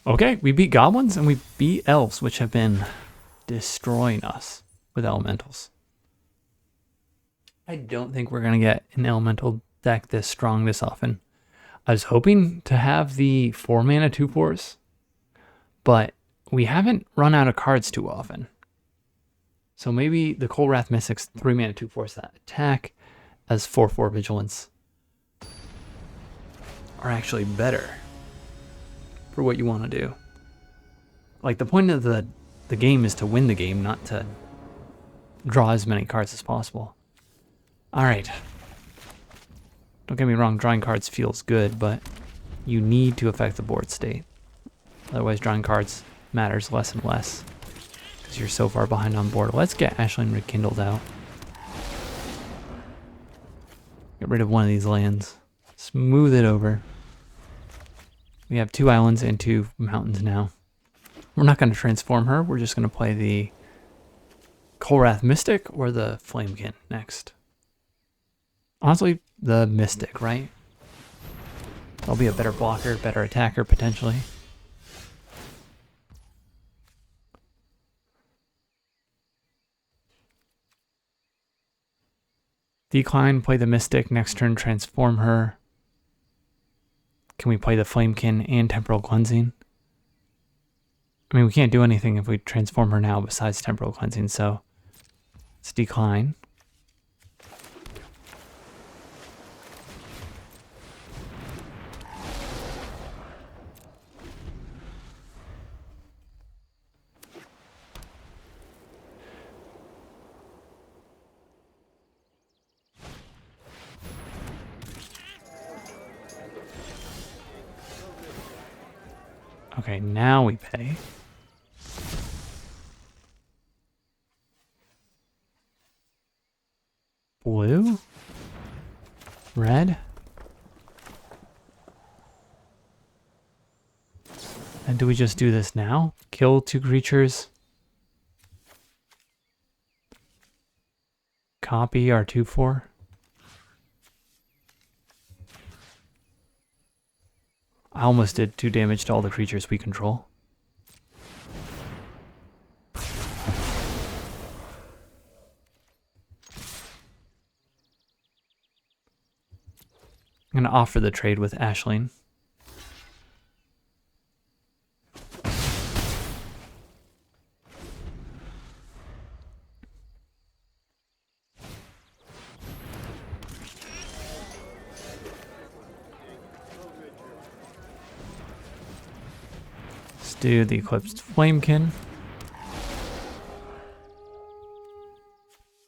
Okay, we beat goblins and we beat elves, which have been destroying us with elementals. I don't think we're going to get an elemental deck this strong this often. I was hoping to have the 4 mana 2/4s, but we haven't run out of cards too often. So maybe the Kolrath Mystics 3 mana 2/4s that attack as 4/4 vigilance are actually better for what you want to do. Like, the point of the game is to win the game, not to draw as many cards as possible. Alright. Don't get me wrong, drawing cards feels good, but you need to affect the board state. Otherwise, drawing cards matters less and less because you're so far behind on board. Let's get Ashling Rekindled out. Get rid of one of these lands. Smooth it over. We have 2 islands and 2 mountains now. We're not going to transform her. We're just going to play the Kolrath Mystic or the Flamekin next. Honestly, the Mystic, right? I'll be a better blocker, better attacker, potentially. Decline, play the Mystic, next turn transform her. Can we play the Flamekin and Temporal Cleansing? I mean, we can't do anything if we transform her now besides Temporal Cleansing, so let's decline. Okay, now we pay. Blue? Red? And do we just do this now? Kill 2 creatures? Copy our 2/4? I almost did 2 damage to all the creatures we control. I'm going to offer the trade with Aisling. Let's do the Eclipsed Flamekin.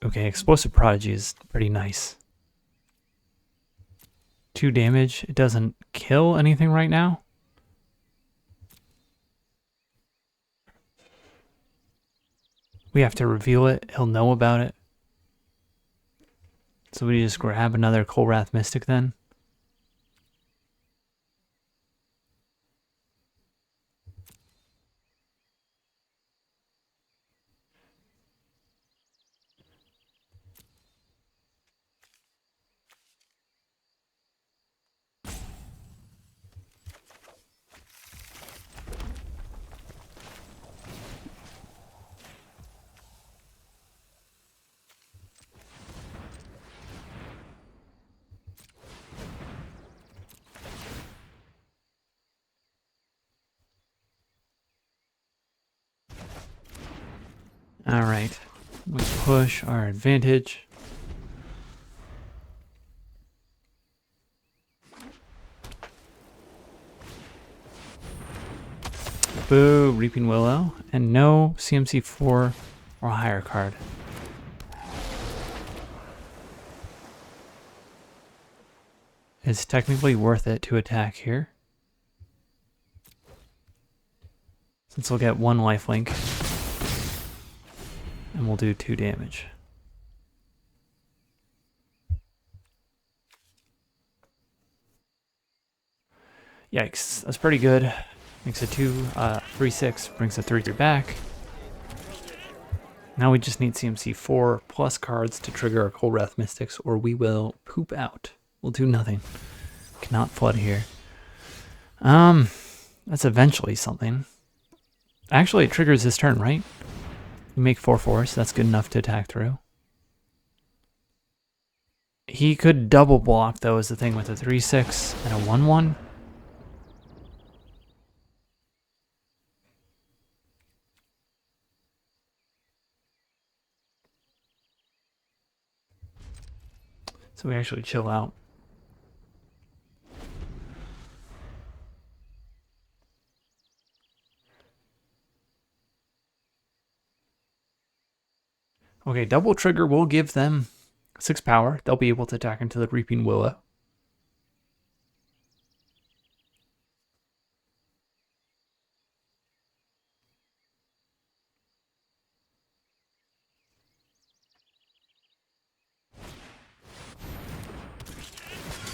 Okay, Explosive Prodigy is pretty nice. 2 damage. It doesn't kill anything right now. We have to reveal it. He'll know about it. So we just grab another Kolrath Mystic then. All right, we push our advantage. Boo, Reaping Willow, and no CMC 4 or higher card. It's technically worth it to attack here, since we'll get 1 lifelink, and we'll do 2 damage. Yikes, that's pretty good. Makes it 3/6, brings a 3/3 back. Now we just need CMC 4 plus cards to trigger our Kolrath Mystics, or we will poop out. We'll do nothing. Cannot flood here. That's eventually something. Actually, it triggers this turn, right? We make 4/4, so that's good enough to attack through. He could double block, though, is the thing with a 3/6 and a 1/1. So we actually chill out. Okay, double trigger will give them 6 power. They'll be able to attack into the Reaping Willow.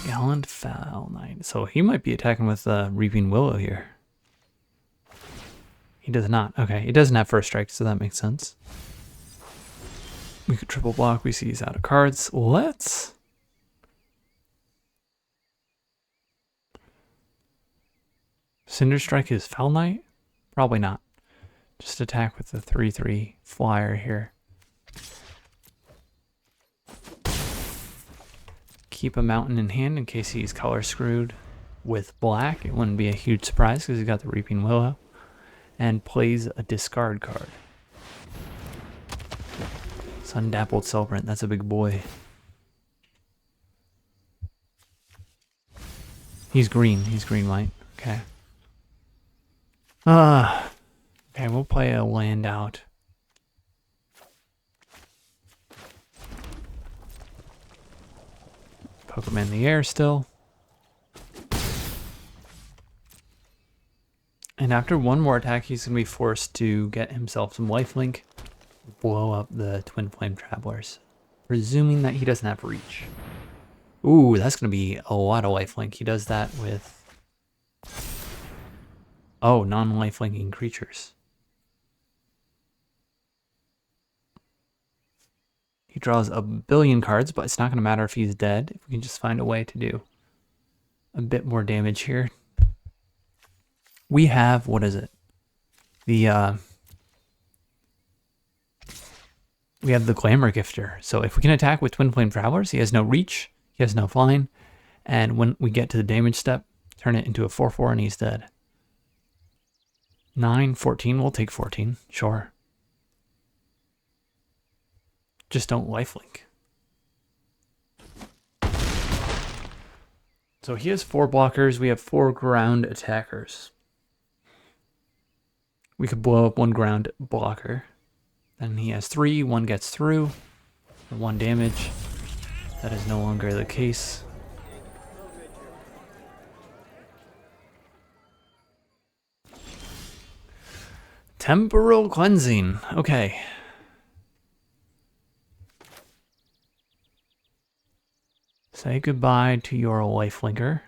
Gallant Foul Knight. So he might be attacking with Reaping Willow here. He does not. Okay, he doesn't have first strike, so that makes sense. We could triple block. We see he's out of cards. Let's... Cinder Strike his Foul Knight? Probably not. Just attack with the 3/3 flyer here. Keep a mountain in hand in case he's color screwed with black. It wouldn't be a huge surprise because he's got the Reaping Willow. And plays a discard card. Sun-Dappled Celebrant, that's a big boy. He's green-white, okay. Okay, we'll play a land out. Poke him in the air still. And after one more attack, he's going to be forced to get himself some lifelink, blow up the Twin Flame Travelers, presuming that he doesn't have reach. Ooh, that's going to be a lot of lifelink. He does that with... Oh, non-lifelinking creatures. He draws a billion cards, but it's not going to matter if he's dead. If we can just find a way to do a bit more damage here. We have, what is it? We have the Glamour Gifter. So if we can attack with Twin Flame Travelers, he has no reach, he has no flying, and when we get to the damage step, turn it into a 4/4 and he's dead. 9, 14, we'll take 14, sure. Just don't lifelink. So he has 4 blockers, we have 4 ground attackers. We could blow up 1 ground blocker. Then he has 3, 1 gets through, for 1 damage. That is no longer the case. Temporal Cleansing, okay. Say goodbye to your lifelinker.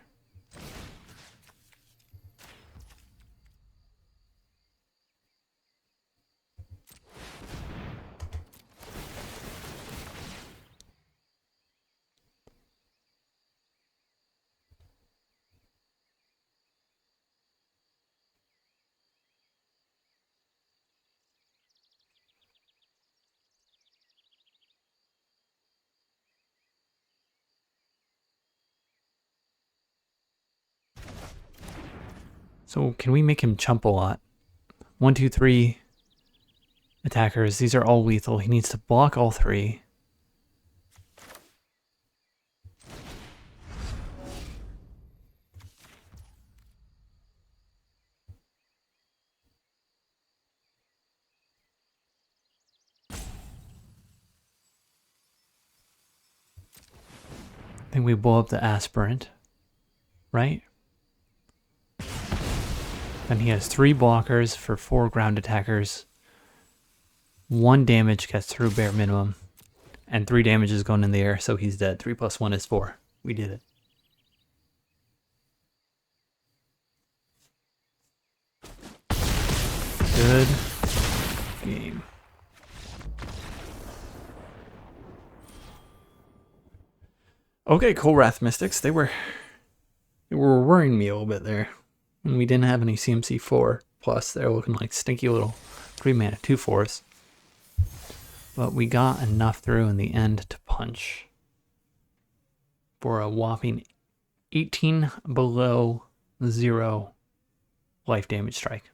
So can we make him chump a lot? 1, 2, 3 attackers. These are all lethal. He needs to block all 3. I think we blow up the Aspirant, right? Then he has 3 blockers for 4 ground attackers. 1 damage gets through bare minimum. And 3 damage is going in the air, so he's dead. 3 plus 1 is 4. We did it. Good game. Okay, cool, Wrath Mystics. They were worrying me a little bit there. When we didn't have any CMC 4, plus they're looking like stinky little 3-mana 2/4s. But we got enough through in the end to punch for a whopping 18 below 0 life damage strike.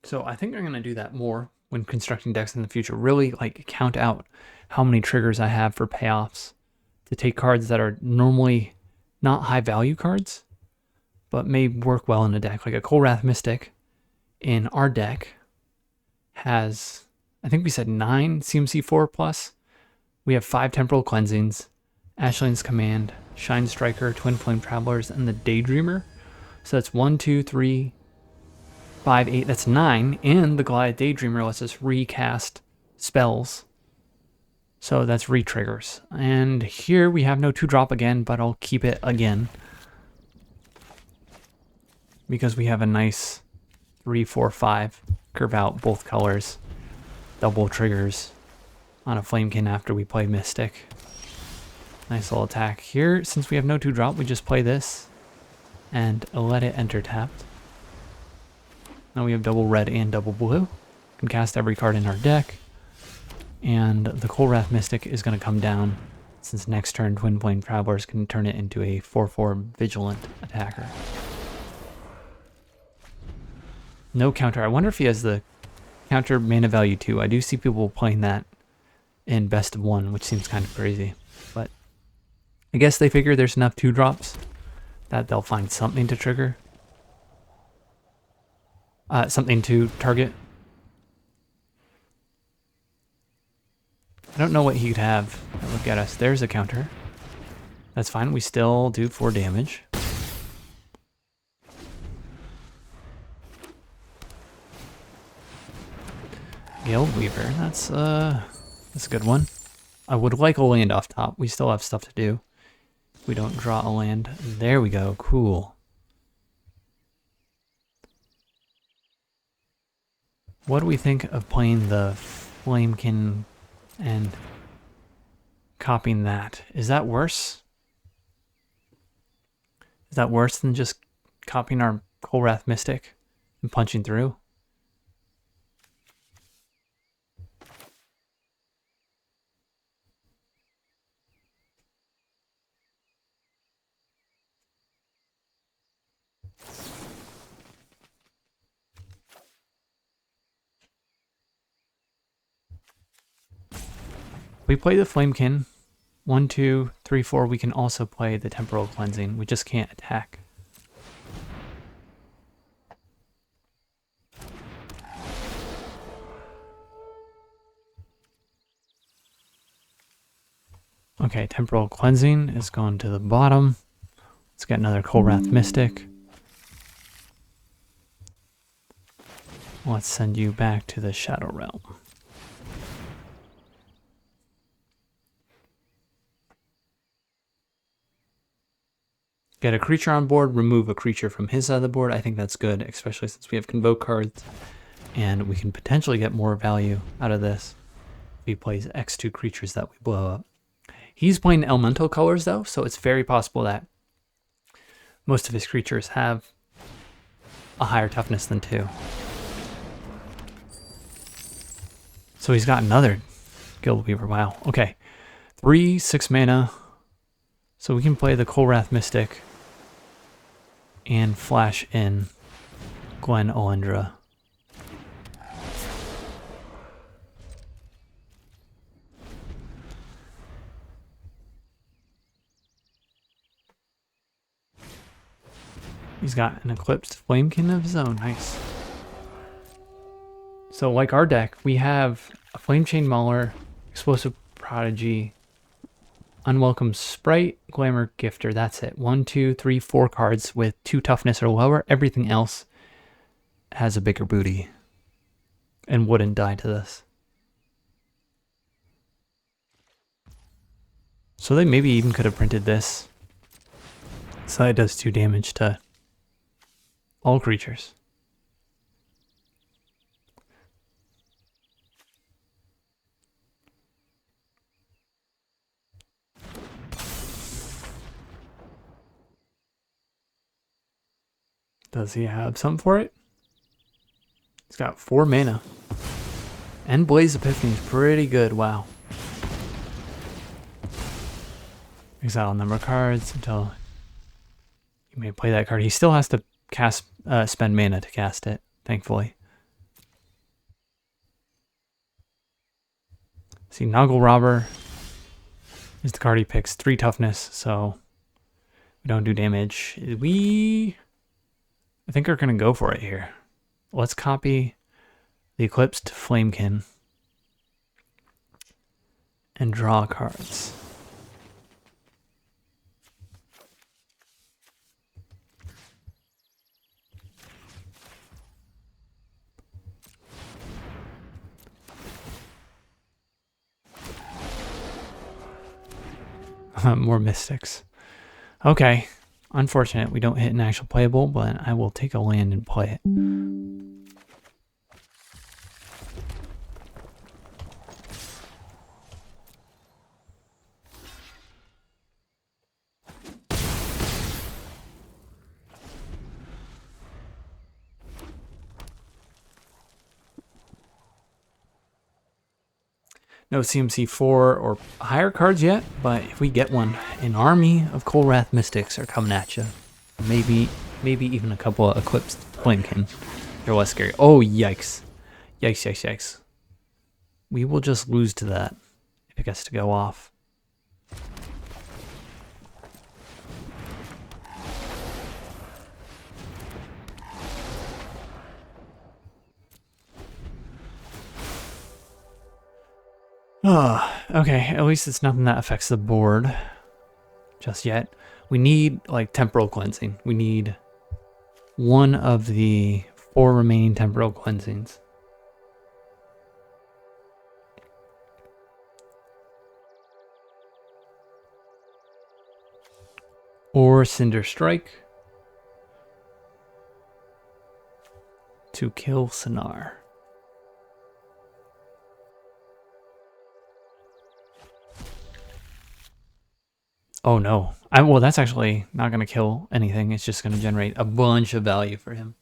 So I think I'm going to do that more when constructing decks in the future. Really like count out how many triggers I have for payoffs to take cards that are normally not high value cards, but may work well in a deck. Like a Wrath Mystic in our deck has, I think we said 9 CMC 4 plus. We have 5 Temporal Cleansings, Ashland's Command, Shine Striker, Twin Flame Travelers, and the Daydreamer. So that's 1, 2, 3, 5, 8, that's 9. And the Goliath Daydreamer lets us recast spells. So that's re-triggers. And here we have no 2-drop again, but I'll keep it again. Because we have a nice 3, 4, 5. Curve out both colors. Double triggers on a Flamekin after we play Mystic. Nice little attack. Here, since we have no 2-drop, we just play this. And let it enter tapped. Now we have double red and double blue. Can cast every card in our deck. And the Kolrath Mystic is going to come down, since next turn Twin Flame Travelers can turn it into a 4/4 Vigilant attacker. No counter. I wonder if he has the counter mana value too. I do see people playing that in best of 1, which seems kind of crazy. But I guess they figure there's enough 2-drops that they'll find something to trigger. Something to target. I don't know what he'd have. Look at us. There's a counter. That's fine. We still do 4 damage. Guild Weaver. That's a good one. I would like a land off top. We still have stuff to do. We don't draw a land. There we go. Cool. What do we think of playing the Flamekin and copying that? Is that worse? Is that worse than just copying our Kolrath Mystic and punching through? We play the Flamekin. 1, 2, 3, 4. We can also play the Temporal Cleansing. We just can't attack. Okay, Temporal Cleansing is going to the bottom. Let's get another Kolrath Mystic. Let's send you back to the Shadow Realm. Get a creature on board, remove a creature from his side of the board. I think that's good, especially since we have Convoke cards. And we can potentially get more value out of this if he plays X2 creatures that we blow up. He's playing Elemental colors though, so it's very possible that most of his creatures have a higher toughness than 2. So he's got another Guild Weaver. Wow. Okay. 3, 6 mana. So we can play the Kolrath Mystic and flash in Glen Olendra. He's got an Eclipsed Flamekin of his own. Nice. So like our deck, we have a Flamechain Mauler, Explosive Prodigy, Unwelcome Sprite, Glamour Gifter. That's it. 1, 2, 3, 4 cards with 2 toughness or lower. Everything else has a bigger booty and wouldn't die to this. So they maybe even could have printed this. So it does 2 damage to all creatures. Does he have something for it? He's got 4 mana. And Blaze Epiphany is pretty good. Wow. Exile a number of cards until you may play that card. He still has to cast, spend mana to cast it, thankfully. See, Noggle Robber is the card he picks. 3 toughness, so we don't do damage. I think we're going to go for it here. Let's copy the Eclipsed Flamekin and draw cards. More mystics. Okay. Unfortunate we don't hit an actual playable, but I will take a land and play it. No CMC4 or higher cards yet, but if we get one, an army of Kolrath Mystics are coming at you. Maybe even a couple of Eclipsed Flamekin. They're less scary. Oh, yikes. Yikes, yikes, yikes. We will just lose to that if it gets to go off. Oh, okay, at least it's nothing that affects the board just yet. We need, like, Temporal Cleansing. We need one of the 4 remaining Temporal Cleansings. Or Cinder Strike to kill Sinar. Oh no. Well, that's actually not going to kill anything. It's just going to generate a bunch of value for him.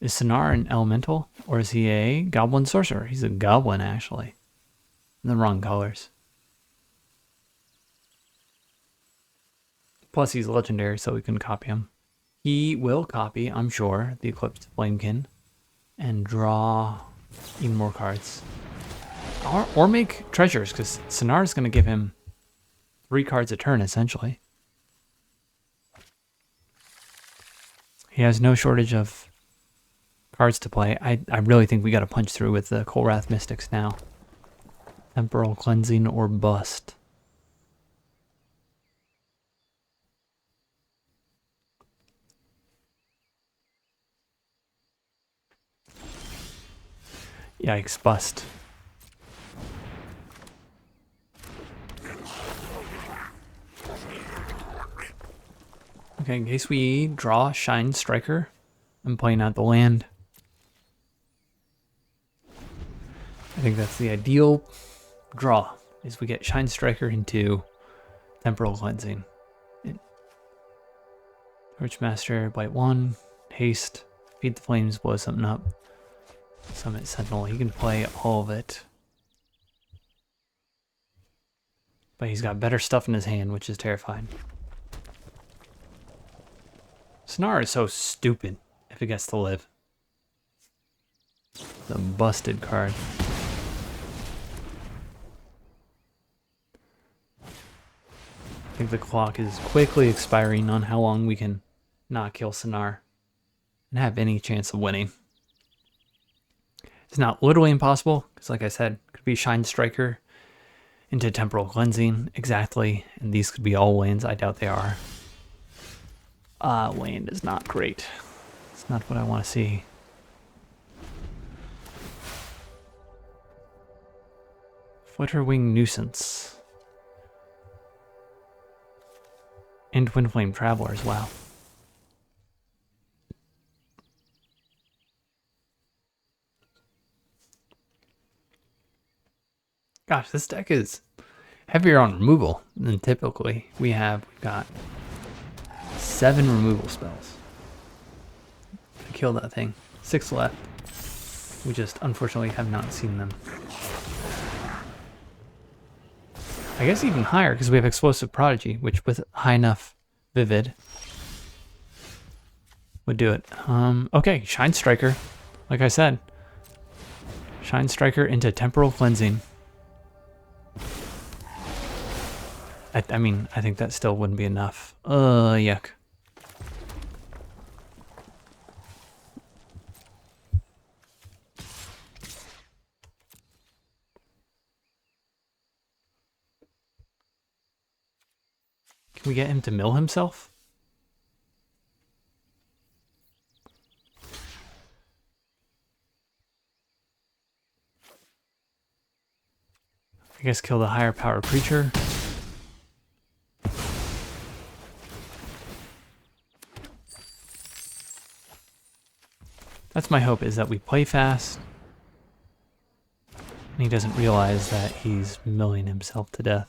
Is Sinar an elemental? Or is he a goblin sorcerer? He's a goblin, actually. In the wrong colors. Plus, he's legendary, so we can copy him. He will copy, I'm sure, the Eclipsed Flamekin. And draw even more cards. Or make treasures, because Sinar is going to give him 3 cards a turn, essentially. He has no shortage of cards to play. I really think we got to punch through with the Kolrath Mystics now. Temporal Cleansing or bust. Yikes, bust. Okay, in case we draw Shine Striker, I'm playing out the land. I think that's the ideal draw, is we get Shine Striker into Temporal Cleansing. Torchmaster, Bite 1, Haste, Feed the Flames, blow something up. Summit Sentinel, he can play all of it. But he's got better stuff in his hand, which is terrifying. Sinar is so stupid if it gets to live. The busted card. I think the clock is quickly expiring on how long we can not kill Sinar and have any chance of winning. It's not literally impossible, because like I said, it could be Shine Striker into Temporal Cleansing, exactly, and these could be all lands. I doubt they are. Land is not great. It's not what I want to see. Flitterwing Nuisance. And Twinflame Travelers, wow. Gosh, this deck is heavier on removal than typically. We've got 7 removal spells to kill that thing. 6 left. We just unfortunately have not seen them. I guess even higher because we have Explosive Prodigy, which with high enough Vivid would do it. Okay, Shine Striker. Like I said, Shine Striker into Temporal Cleansing. I mean, I think that still wouldn't be enough. Yuck. Can we get him to mill himself? I guess kill the higher power creature. That's my hope, is that we play fast and he doesn't realize that he's milling himself to death.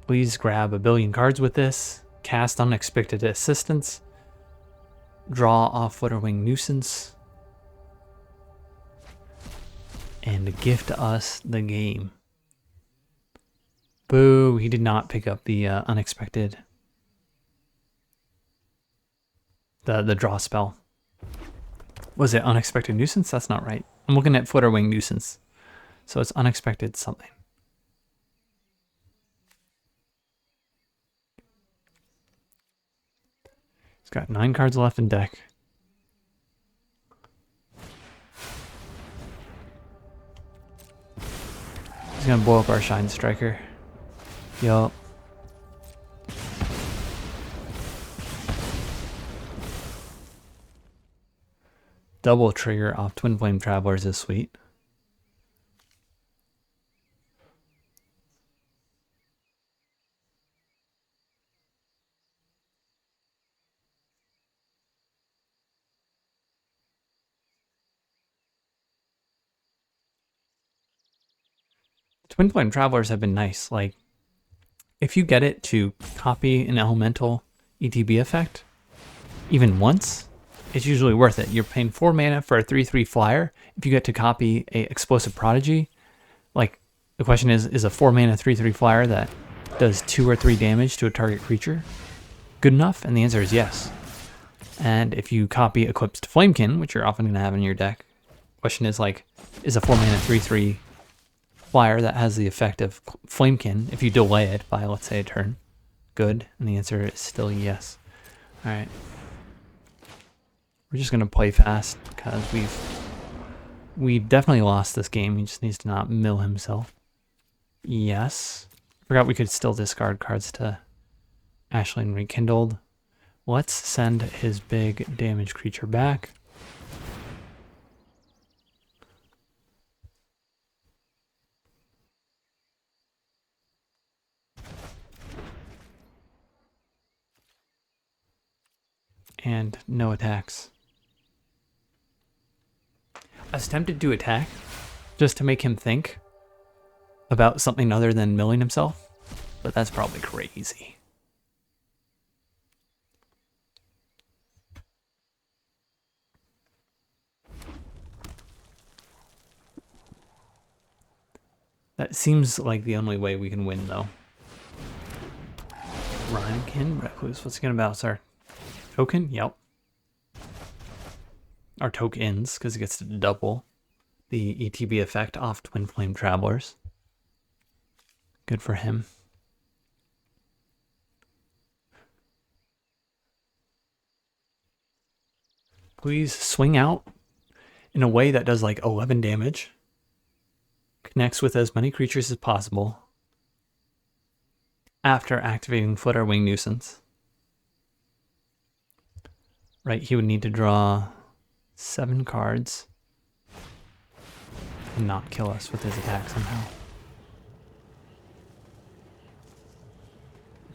Please grab a billion cards with this. Cast Unexpected Assistance. Draw off Flutterwing Nuisance. And gift us the game. Boo, he did not pick up the unexpected. The draw spell. Was it Unexpected Nuisance? That's not right. I'm looking at Flutterwing Nuisance. So it's Unexpected something. He's got 9 cards left in deck. He's gonna blow up our Shine Striker. Yup. Double trigger off Twin Flame Travelers is sweet. Twin Flame Travelers have been nice. Like, if you get it to copy an Hellemental ETB effect, even once, it's usually worth it. You're paying 4 mana for a 3/3 flyer. If you get to copy a Explosive Prodigy, like, the question is a 4 mana 3/3 flyer that does 2 or 3 damage to a target creature good enough? And the answer is yes. And if you copy Eclipsed Flamekin, which you're often going to have in your deck, question is, like, is a 4 mana 3/3 flyer that has the effect of Flamekin, if you delay it by, let's say, a turn, good? And the answer is still yes. All right. We're just going to play fast because we definitely lost this game. He just needs to not mill himself. Yes. Forgot we could still discard cards to Ashling Rekindled. Let's send his big damage creature back. And no attacks. I was tempted to attack just to make him think about something other than milling himself, but that's probably crazy. That seems like the only way we can win, though. Rhymekin, Recluse, what's he gonna bounce our token? Yep. Our tokens, because he gets to double the ETB effect off Twin Flame Travelers. Good for him. Please swing out in a way that does like 11 damage. Connects with as many creatures as possible. After activating Flutterwing Nuisance. Right, he would need to draw 7 cards and not kill us with his attack somehow.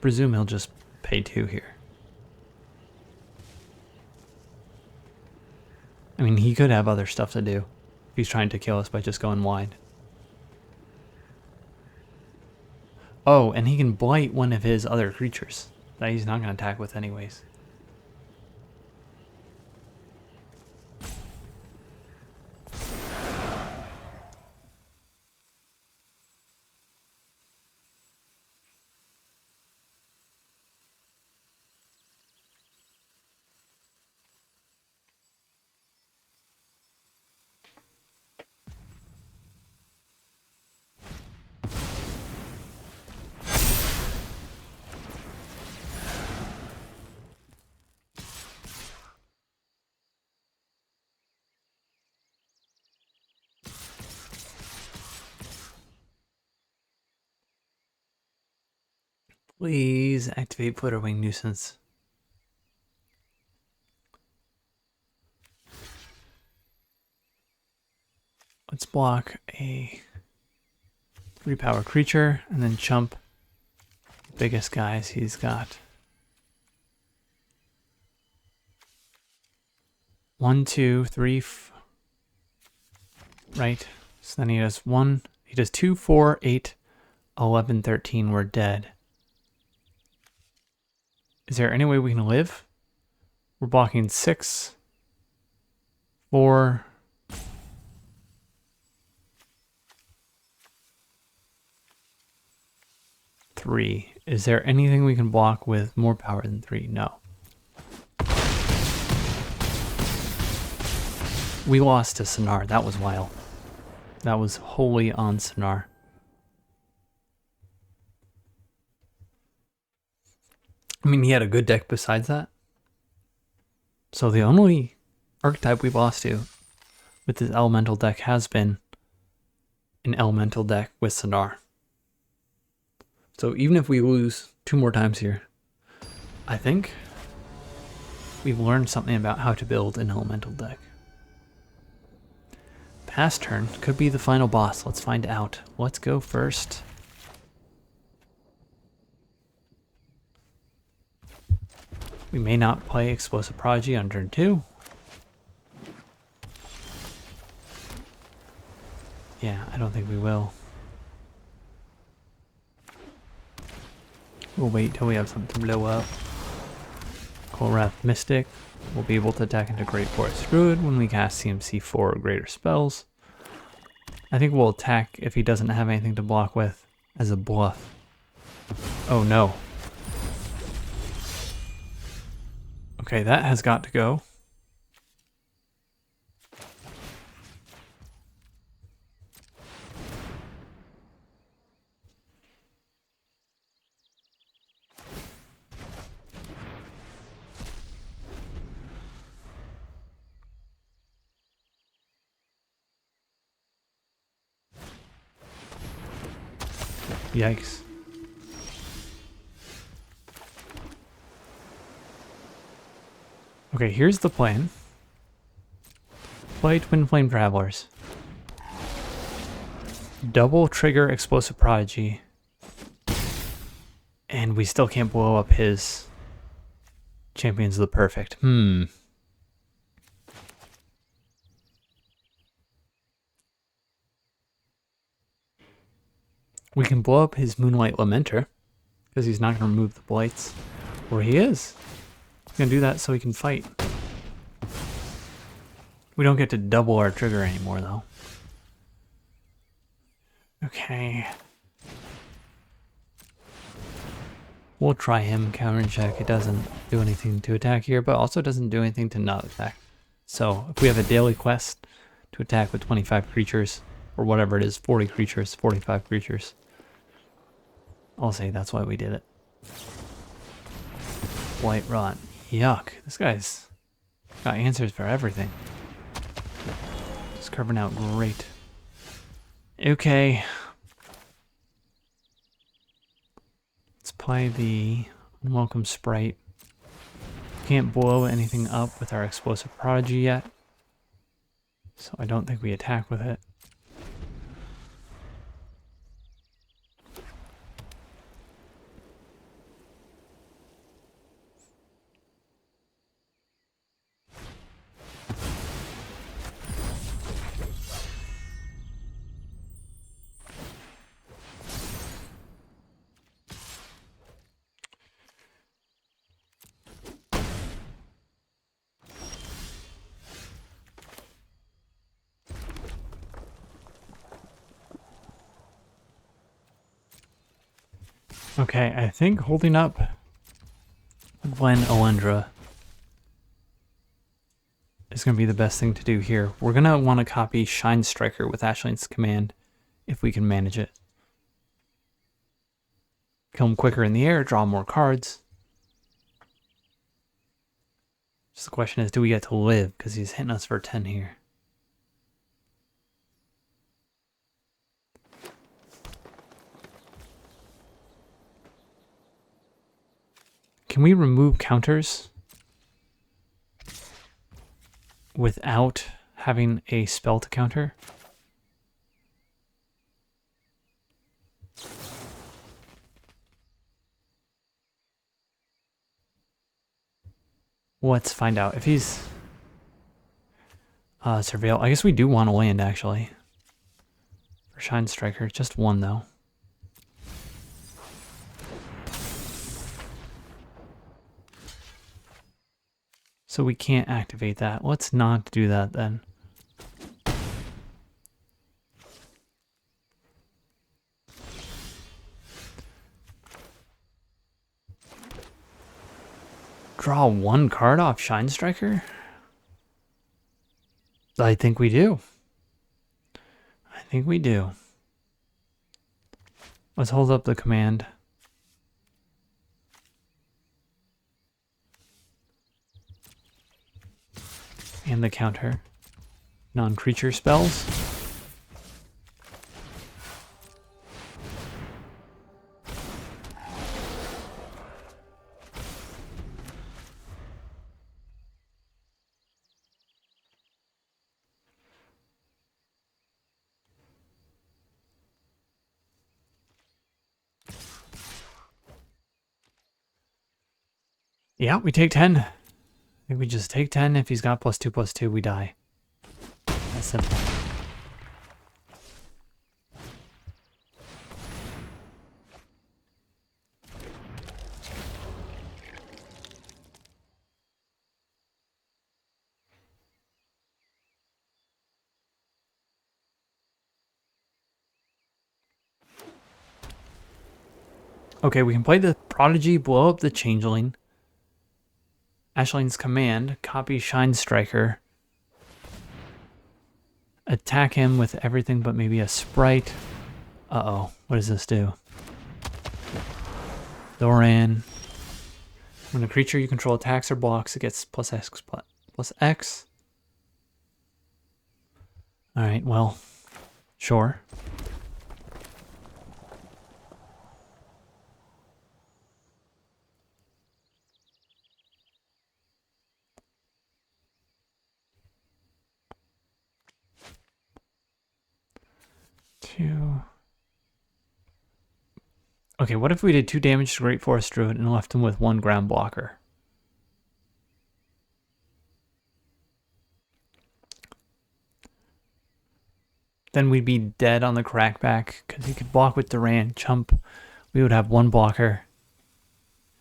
Presume he'll just pay 2 here. I mean, he could have other stuff to do if he's trying to kill us by just going wide. Oh, and he can blight one of his other creatures that he's not going to attack with anyways. Please activate Flutterwing Nuisance. Let's block a 3-power creature and then chump the biggest guys he's got. 1, 2, 3, right. So then he does 1, he does 2, 4, 8, 11, 13. We're dead. Is there any way we can live? We're blocking 6, 4, 3. Is there anything we can block with more power than 3? No. We lost to Sonar. That was wild. That was wholly on Sonar. I mean, he had a good deck besides that. So the only archetype we've lost to with this elemental deck has been an elemental deck with Sonar. So even if we lose 2 more times here, I think we've learned something about how to build an elemental deck. Pass turn could be the final boss. Let's find out. Let's go first. We may not play Explosive Prodigy on turn 2. Yeah, I don't think we will. We'll wait till we have something to blow up. Colrath Mystic. We'll be able to attack into Great Forest Druid when we cast CMC4 or greater spells. I think we'll attack if he doesn't have anything to block with as a bluff. Oh no. Okay, that has got to go. Yikes. Okay, here's the plan. Play Twin Flame Travelers. Double trigger Explosive Prodigy. And we still can't blow up his Champions of the Perfect. We can blow up his Moonlight Lamenter, because he's not going to remove the blights. Or he is. He's going to do that so he can fight. We don't get to double our trigger anymore, though. Okay. We'll try him, counter check. It doesn't do anything to attack here, but also doesn't do anything to not attack. So if we have a daily quest to attack with 25 creatures, or whatever it is, 40 creatures, 45 creatures, I'll say that's why we did it. White Rot. Yuck. This guy's got answers for everything. Just carving out great. Okay. Let's play the Unwelcome Sprite. Can't blow anything up with our Explosive Prodigy yet, so I don't think we attack with it. Okay, I think holding up Glen Elendra is going to be the best thing to do here. We're going to want to copy Shine Striker with Ashley's command if we can manage it. Kill him quicker in the air, draw more cards. Just the question is, do we get to live? Because he's hitting us for 10 here. Can we remove counters without having a spell to counter? Let's find out. If he's... Surveil. I guess we do want to land, actually. For Shine Striker. Just one, though. So we can't activate that. Let's not do that, then. Draw one card off Shine Striker? I think we do. I think we do. Let's hold up the command. And the counter. Non-creature spells. Yeah, we take 10. I think we just take 10. If he's got +2/+2, we die. That's simple. Okay, we can play the Prodigy, blow up the Changeling. Ashling's command, copy Shine Striker. Attack him with everything but maybe a Sprite. Uh-oh, what does this do? Llorwyn. When a creature you control attacks or blocks, it gets +X. Alright, well, sure. Okay, what if we did 2 damage to Great Forest Druid and left him with 1 ground blocker? Then we'd be dead on the crackback because he could block with Duran, chump. We would have 1 blocker.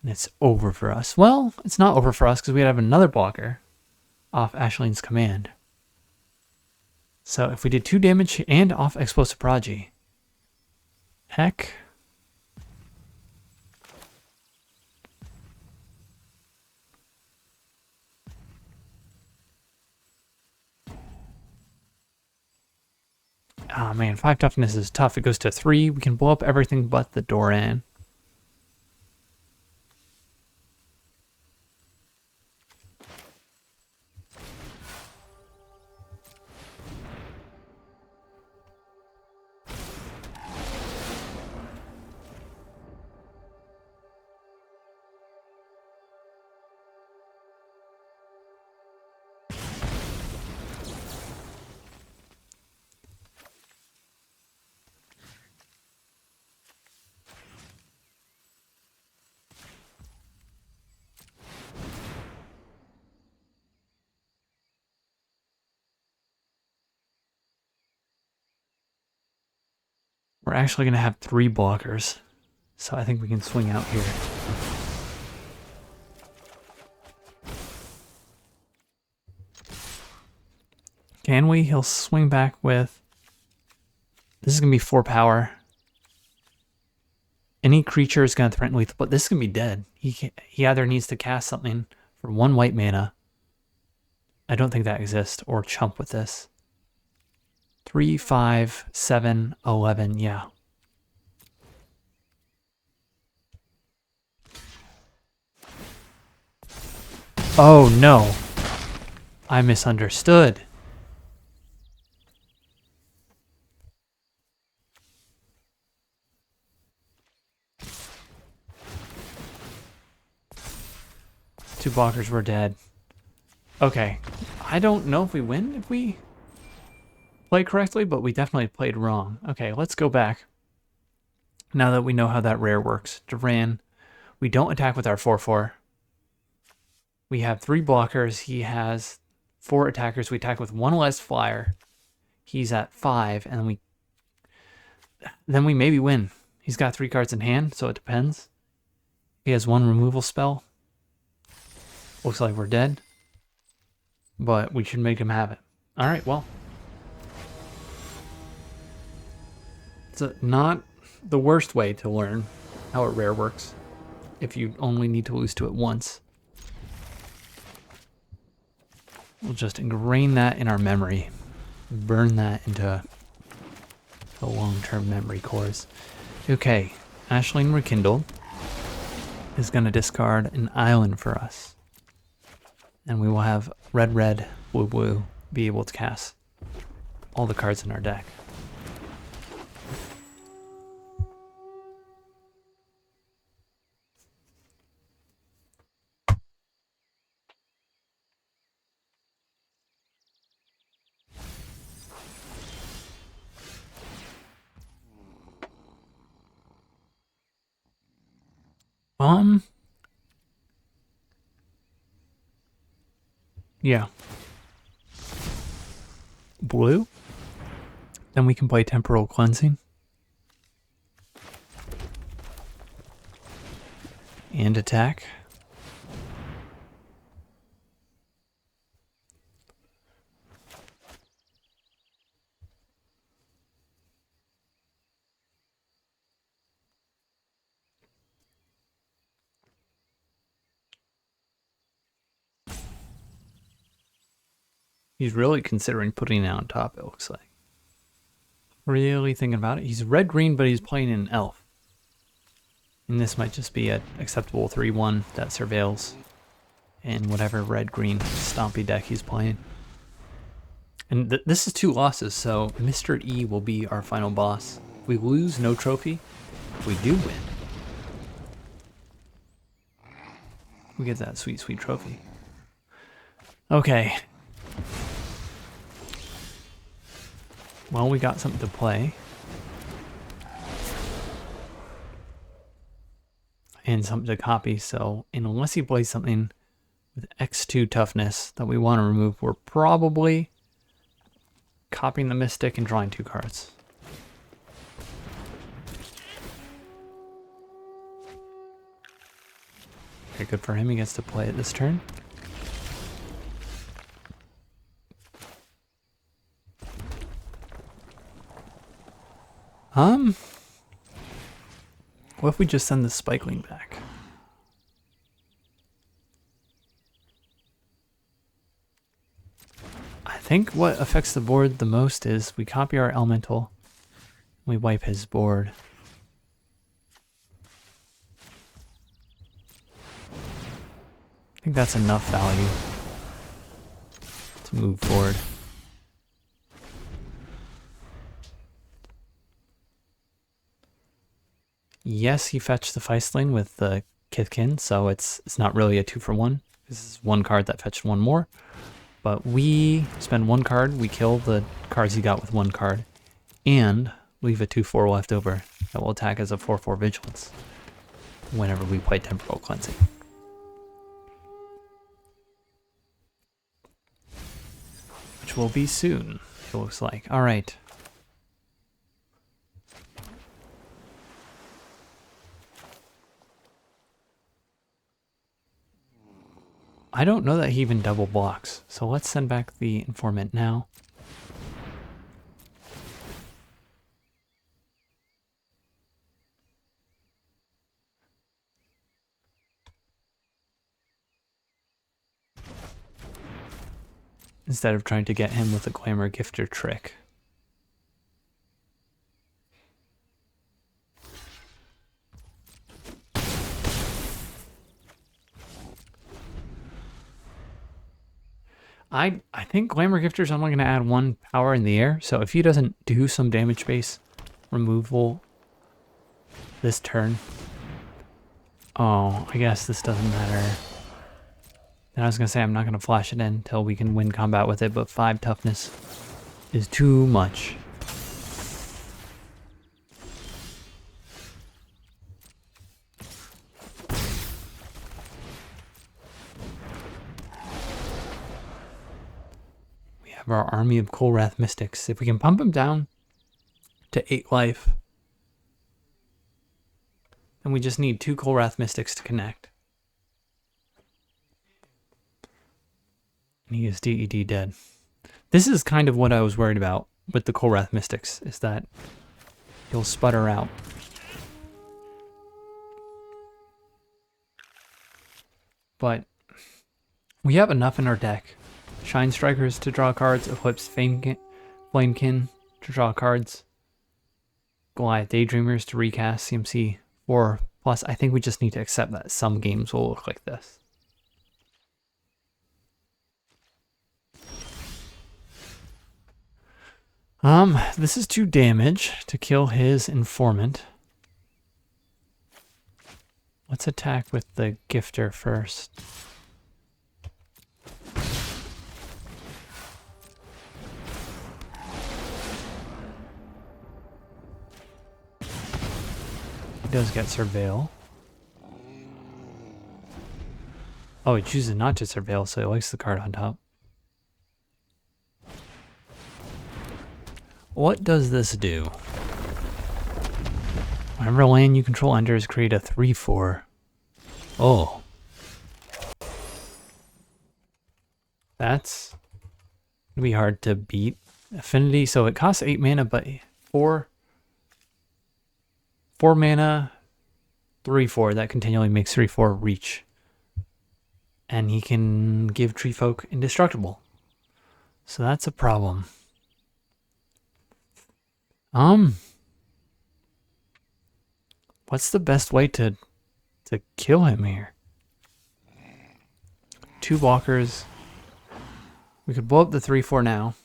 And it's over for us. Well, it's not over for us because we'd have another blocker off Ashling's command. So if we did 2 damage and off Explosive Prodigy. Heck. Oh man, 5 toughness is tough. It goes to 3. We can blow up everything but the Duran. We're actually going to have 3 blockers. So I think we can swing out here. Can we? He'll swing back with... This is going to be 4 power. Any creature is going to threaten lethal, but this is going to be dead. He either needs to cast something for 1 white mana. I don't think that exists. Or chump with this. 3, 5, 7, 11, yeah. Oh no. I misunderstood. Two blockers were dead. Okay. I don't know if we win if we play correctly, but we definitely played wrong. Okay, let's go back. Now that we know how that rare works. Duran, we don't attack with our 4/4. We have 3 blockers. He has 4 attackers. We attack with 1 less flyer. He's at 5, and then we maybe win. He's got 3 cards in hand, so it depends. He has 1 removal spell. Looks like we're dead. But we should make him have it. Alright, well. It's not the worst way to learn how a rare works. If you only need to lose to it once. We'll just ingrain that in our memory. Burn that into the long-term memory cores. Okay, Ashling Rekindled is going to discard an island for us. And we will have red, red, blue, blue be able to cast all the cards in our deck. Yeah. Blue. Then we can play Temporal Cleansing. And attack. He's really considering putting it on top, it looks like. Really thinking about it. He's red-green, but he's playing an elf. And this might just be an acceptable 3-1 that surveils in whatever red-green stompy deck he's playing. And this is 2 losses, so Mr. E will be our final boss. If we lose, no trophy. If we do win, we get that sweet, sweet trophy. Okay. Well, we got something to play. And something to copy, so unless he plays something with X2 toughness that we want to remove, we're probably copying the Mystic and drawing 2 cards. Okay, good for him. He gets to play it this turn. What if we just send the Spikeling back? I think what affects the board the most is we copy our Elemental, we wipe his board. I think that's enough value to move forward. Yes, he fetched the Feistling with the Kithkin, so it's not really a 2-for-1. This is 1 card that fetched 1 more. But we spend 1 card, we kill the cards he got with 1 card, and leave a 2-4 left over that will attack as a 4-4 Vigilance whenever we play Temporal Cleansing. Which will be soon, it looks like. Alright. I don't know that he even double blocks, so let's send back the Informant now. Instead of trying to get him with a Glamour Gifter trick. I think Glamour Gifter's only going to add 1 power in the air, so if he doesn't do some damage base removal this turn... Oh, I guess this doesn't matter. And I was going to say I'm not going to flash it in until we can win combat with it, but 5 toughness is too much. have our army of Kolrath Mystics. If we can pump him down to 8 life, then we just need 2 Kolrath Mystics to connect. And he is DED dead. This is kind of what I was worried about with the Kolrath Mystics, is that he'll sputter out. But we have enough in our deck. Shine Strikers to draw cards, Eclipsed Flamekin to draw cards, Goliath Daydreamers to recast CMC 4+. I think we just need to accept that some games will look like this. This is 2 damage to kill his informant. Let's attack with the Gifter first. He does get Surveil. Oh, he chooses not to Surveil, so he likes the card on top. What does this do? Whenever land you control enters, create a 3/4. Oh. That's gonna be hard to beat. Affinity, so it costs 8 mana, but 4 mana, 3/4. That continually makes 3/4 reach. And he can give Tree Folk indestructible. So that's a problem. What's the best way to kill him here? 2 walkers. We could blow up the 3/4 now.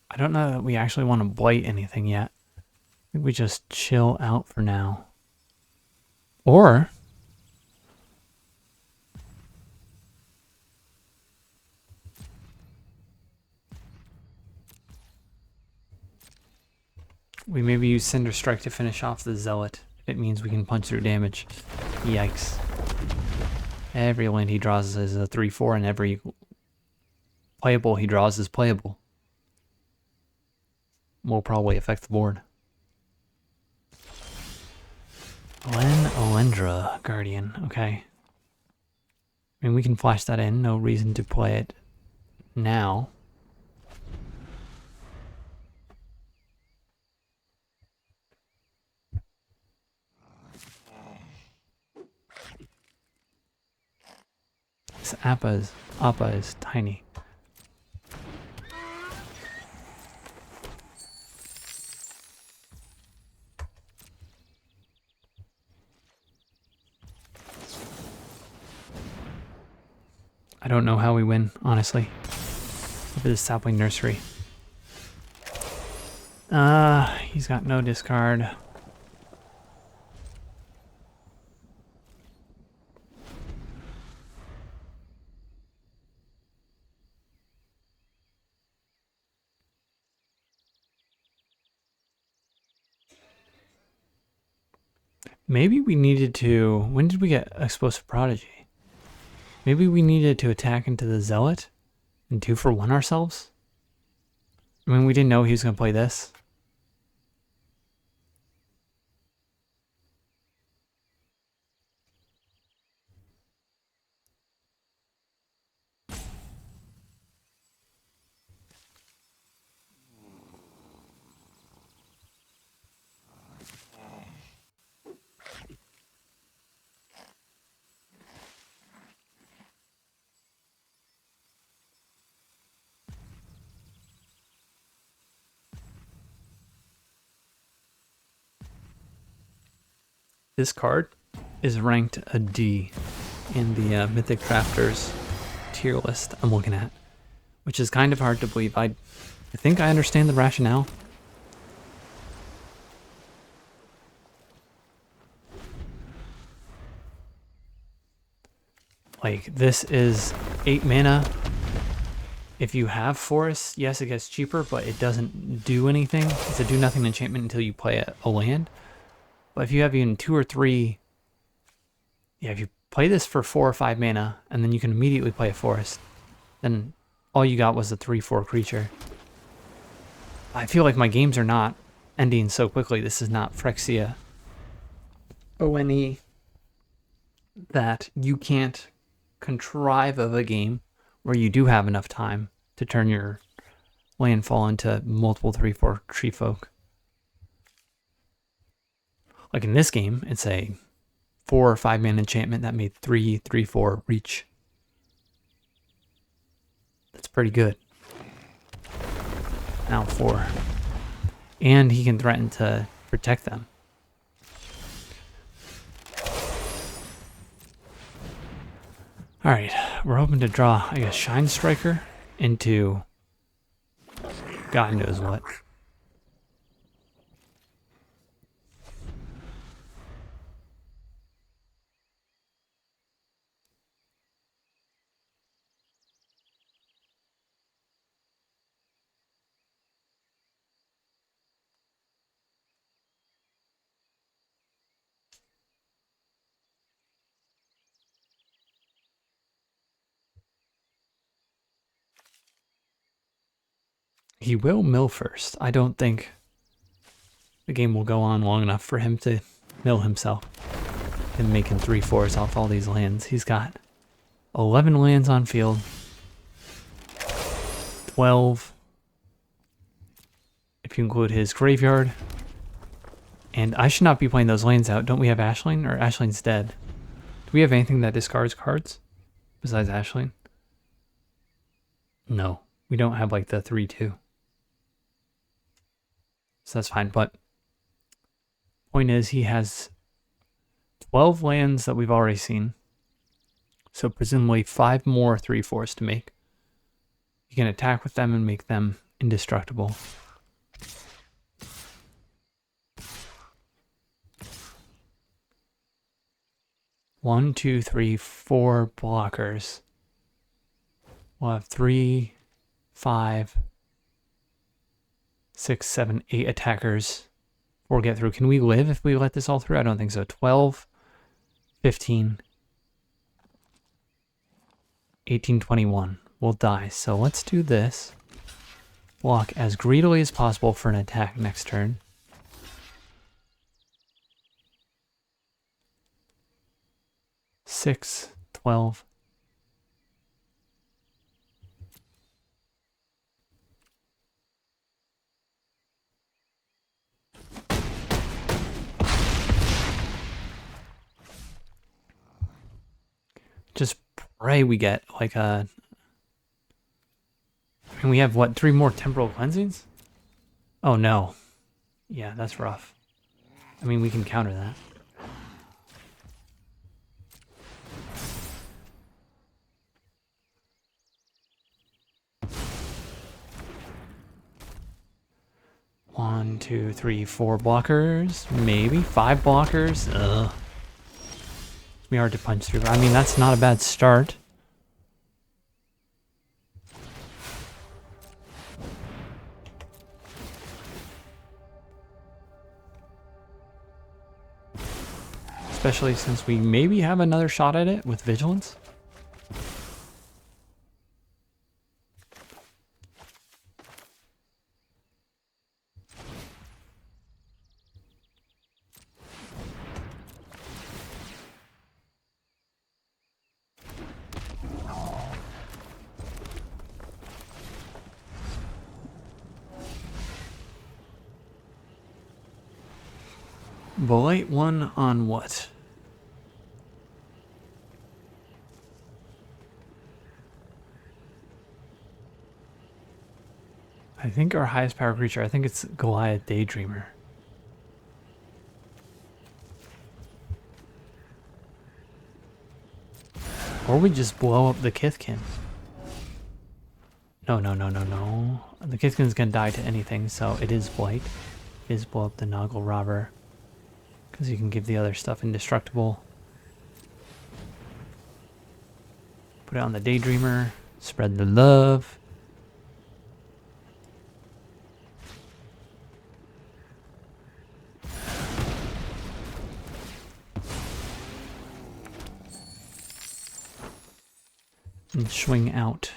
I don't know that we actually want to blight anything yet. I think we just chill out for now. Or we maybe use Cinder Strike to finish off the Zealot. It means we can punch through damage. Yikes. Every land he draws is a 3/4, and every playable he draws is playable. Will probably affect the board. Elendra Guardian. Okay. I mean, we can flash that in. No reason to play it now. This Appa is tiny. I don't know how we win, honestly. Look at this Sapling Nursery. He's got no discard. Maybe we needed to... When did we get Explosive Prodigy? Maybe we needed to attack into the Zealot and 2-for-1 ourselves? I mean, we didn't know he was going to play this. This card is ranked a D in the Mythic Crafters tier list I'm looking at, which is kind of hard to believe. I think I understand the rationale. Like, this is 8 mana. If you have Forest, yes, it gets cheaper, but it doesn't do anything. It's a do-nothing enchantment until you play a land. But if you have even 2 or 3, yeah, if you play this for 4 or 5 mana, and then you can immediately play a forest. Then all you got was a 3/4 creature. I feel like my games are not ending so quickly. This is not Phyrexia ONE that you can't contrive of a game where you do have enough time to turn your landfall into multiple 3/4 tree folk. Like in this game, it's a 4 or 5 mana enchantment that made 3/4 reach. That's pretty good. Now 4. And he can threaten to protect them. Alright, we're hoping to draw, I guess, Shine Striker into God knows what. He will mill first. I don't think the game will go on long enough for him to mill himself and making 3/4s off all these lands. He's got 11 lands on field, 12 if you include his graveyard. And I should not be playing those lands out. Don't we have Ashling? Or Ashling's dead. Do we have anything that discards cards besides Ashling? No, we don't have like the 3/2. So that's fine, but point is he has 12 lands that we've already seen. So presumably 5 more 3/4s to make. You can attack with them and make them indestructible. One, two, three, 4 blockers. We'll have 3, 5, 6, 7, 8 attackers. 4 get through. Can we live if we let this all through? I don't think so. 12, 15, 18, 21. We'll die. So let's do this. Block as greedily as possible for an attack next turn. Six, 12. Just pray we get like a... And we have, what, 3 more temporal cleansings? Oh, no. Yeah, that's rough. I mean, we can counter that. One, two, three, 4 blockers. Maybe 5 blockers. Ugh. It's be hard to punch through. I mean, that's not a bad start. Especially since we maybe have another shot at it with Vigilance. Blight 1 on what? I think our highest power creature, I think it's Goliath Daydreamer. Or we just blow up the Kithkin. No. The Kithkin's gonna die to anything, so it is Blight. It is blow up the Noggle Robber. Because you can give the other stuff indestructible. Put it on the Daydreamer. Spread the love. can swing out.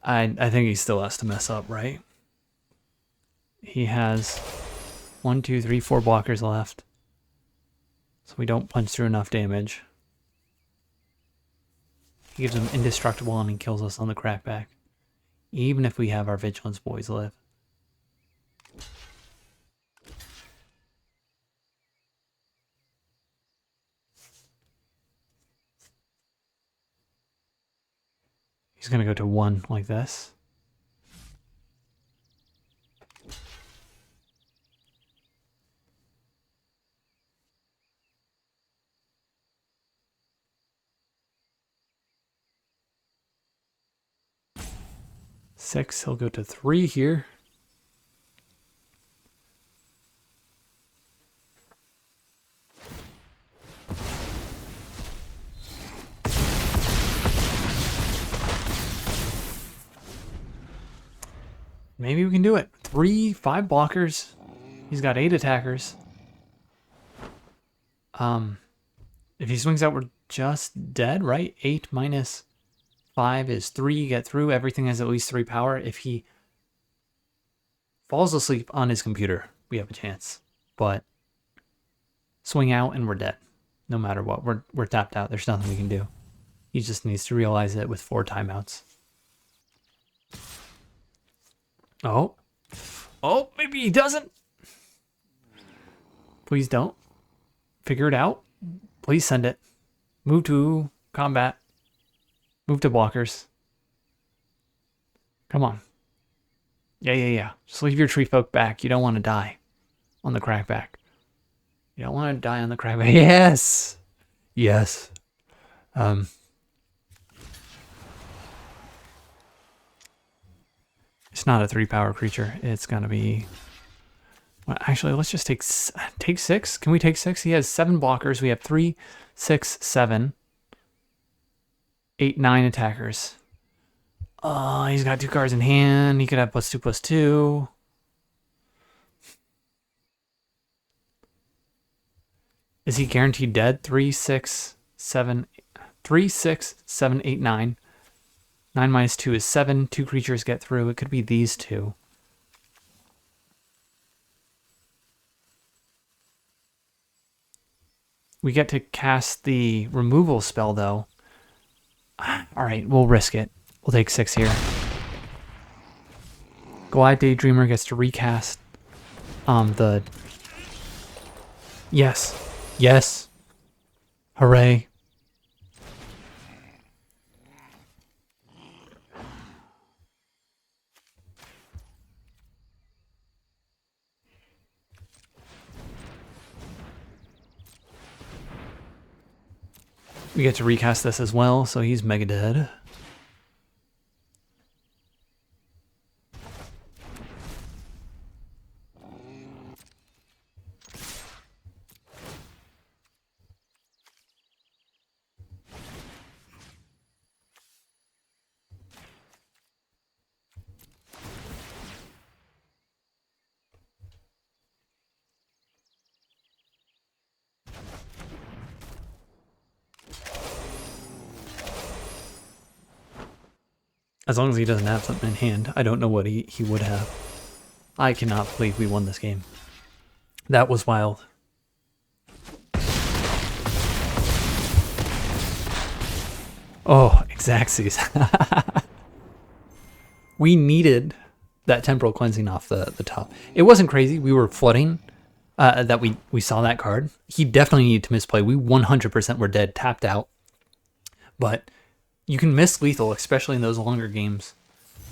I think he still has to mess up, right? He has 1, 2, 3, 4 blockers left. So we don't punch through enough damage. He gives him indestructible and he kills us on the crackback. Even if we have our Vigilance boys live. He's going to go to 1 like this. Six, he'll go to 3 here. Maybe we can do it. 3, 5 blockers. He's got 8 attackers. If he swings out, we're just dead, right? 8 minus 5 is 3. Get through. Everything has at least 3 power. If he falls asleep on his computer, we have a chance. But swing out and we're dead. No matter what. We're tapped out. There's nothing we can do. He just needs to realize it with 4 timeouts. Oh. Oh, maybe he doesn't. Please don't. Figure it out. Please send it. Move to combat. Move to blockers. Come on. Yeah. Just leave your tree folk back. You don't want to die on the crackback. You don't want to die on the crackback. Yes. Yes. It's not a 3-power creature. It's going to be... Well, actually, let's just take 6. Can we take 6? He has 7 blockers. We have 3, 6, 7, 8, 9 attackers. He's got 2 cards in hand. He could have +2/+2. Is he guaranteed dead? 3, 6, 7, 3, 6, 7, 8, 9. 9 minus 2 is 7. 2 creatures get through. It could be these 2. We get to cast the removal spell, though. Alright, we'll risk it. We'll take 6 here. Goliath Daydreamer gets to recast the... Yes. Yes. Hooray. We get to recast this as well, so he's mega dead. As long as he doesn't have something in hand, I don't know what he would have. I cannot believe we won this game. That was wild. Oh, Xaxes. We needed that temporal cleansing off the top. It wasn't crazy. We were flooding that we saw that card. He definitely needed to misplay. We 100% were dead, tapped out. But you can miss lethal, especially in those longer games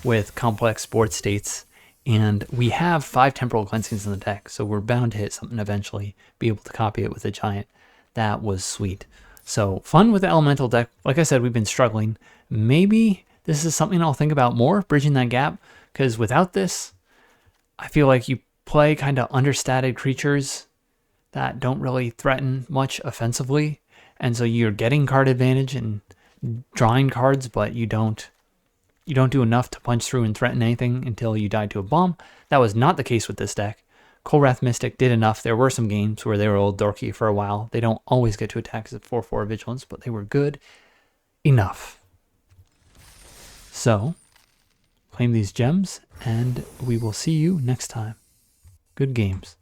with complex board states. And we have 5 temporal cleansings in the deck, so we're bound to hit something eventually, be able to copy it with a giant. That was sweet. So fun with the elemental deck. Like I said, we've been struggling. Maybe this is something I'll think about more, bridging that gap, because without this, I feel like you play kind of understated creatures that don't really threaten much offensively, and so you're getting card advantage and drawing cards, but you don't you don't do enough to punch through and threaten anything until you die to a bomb. That was not the case with this deck. Kolrath Mystic did enough. There were some games where they were old dorky for a while. They don't always get to attack as a 4/4 Vigilance, but they were good enough. So, claim these gems, and we will see you next time. Good games.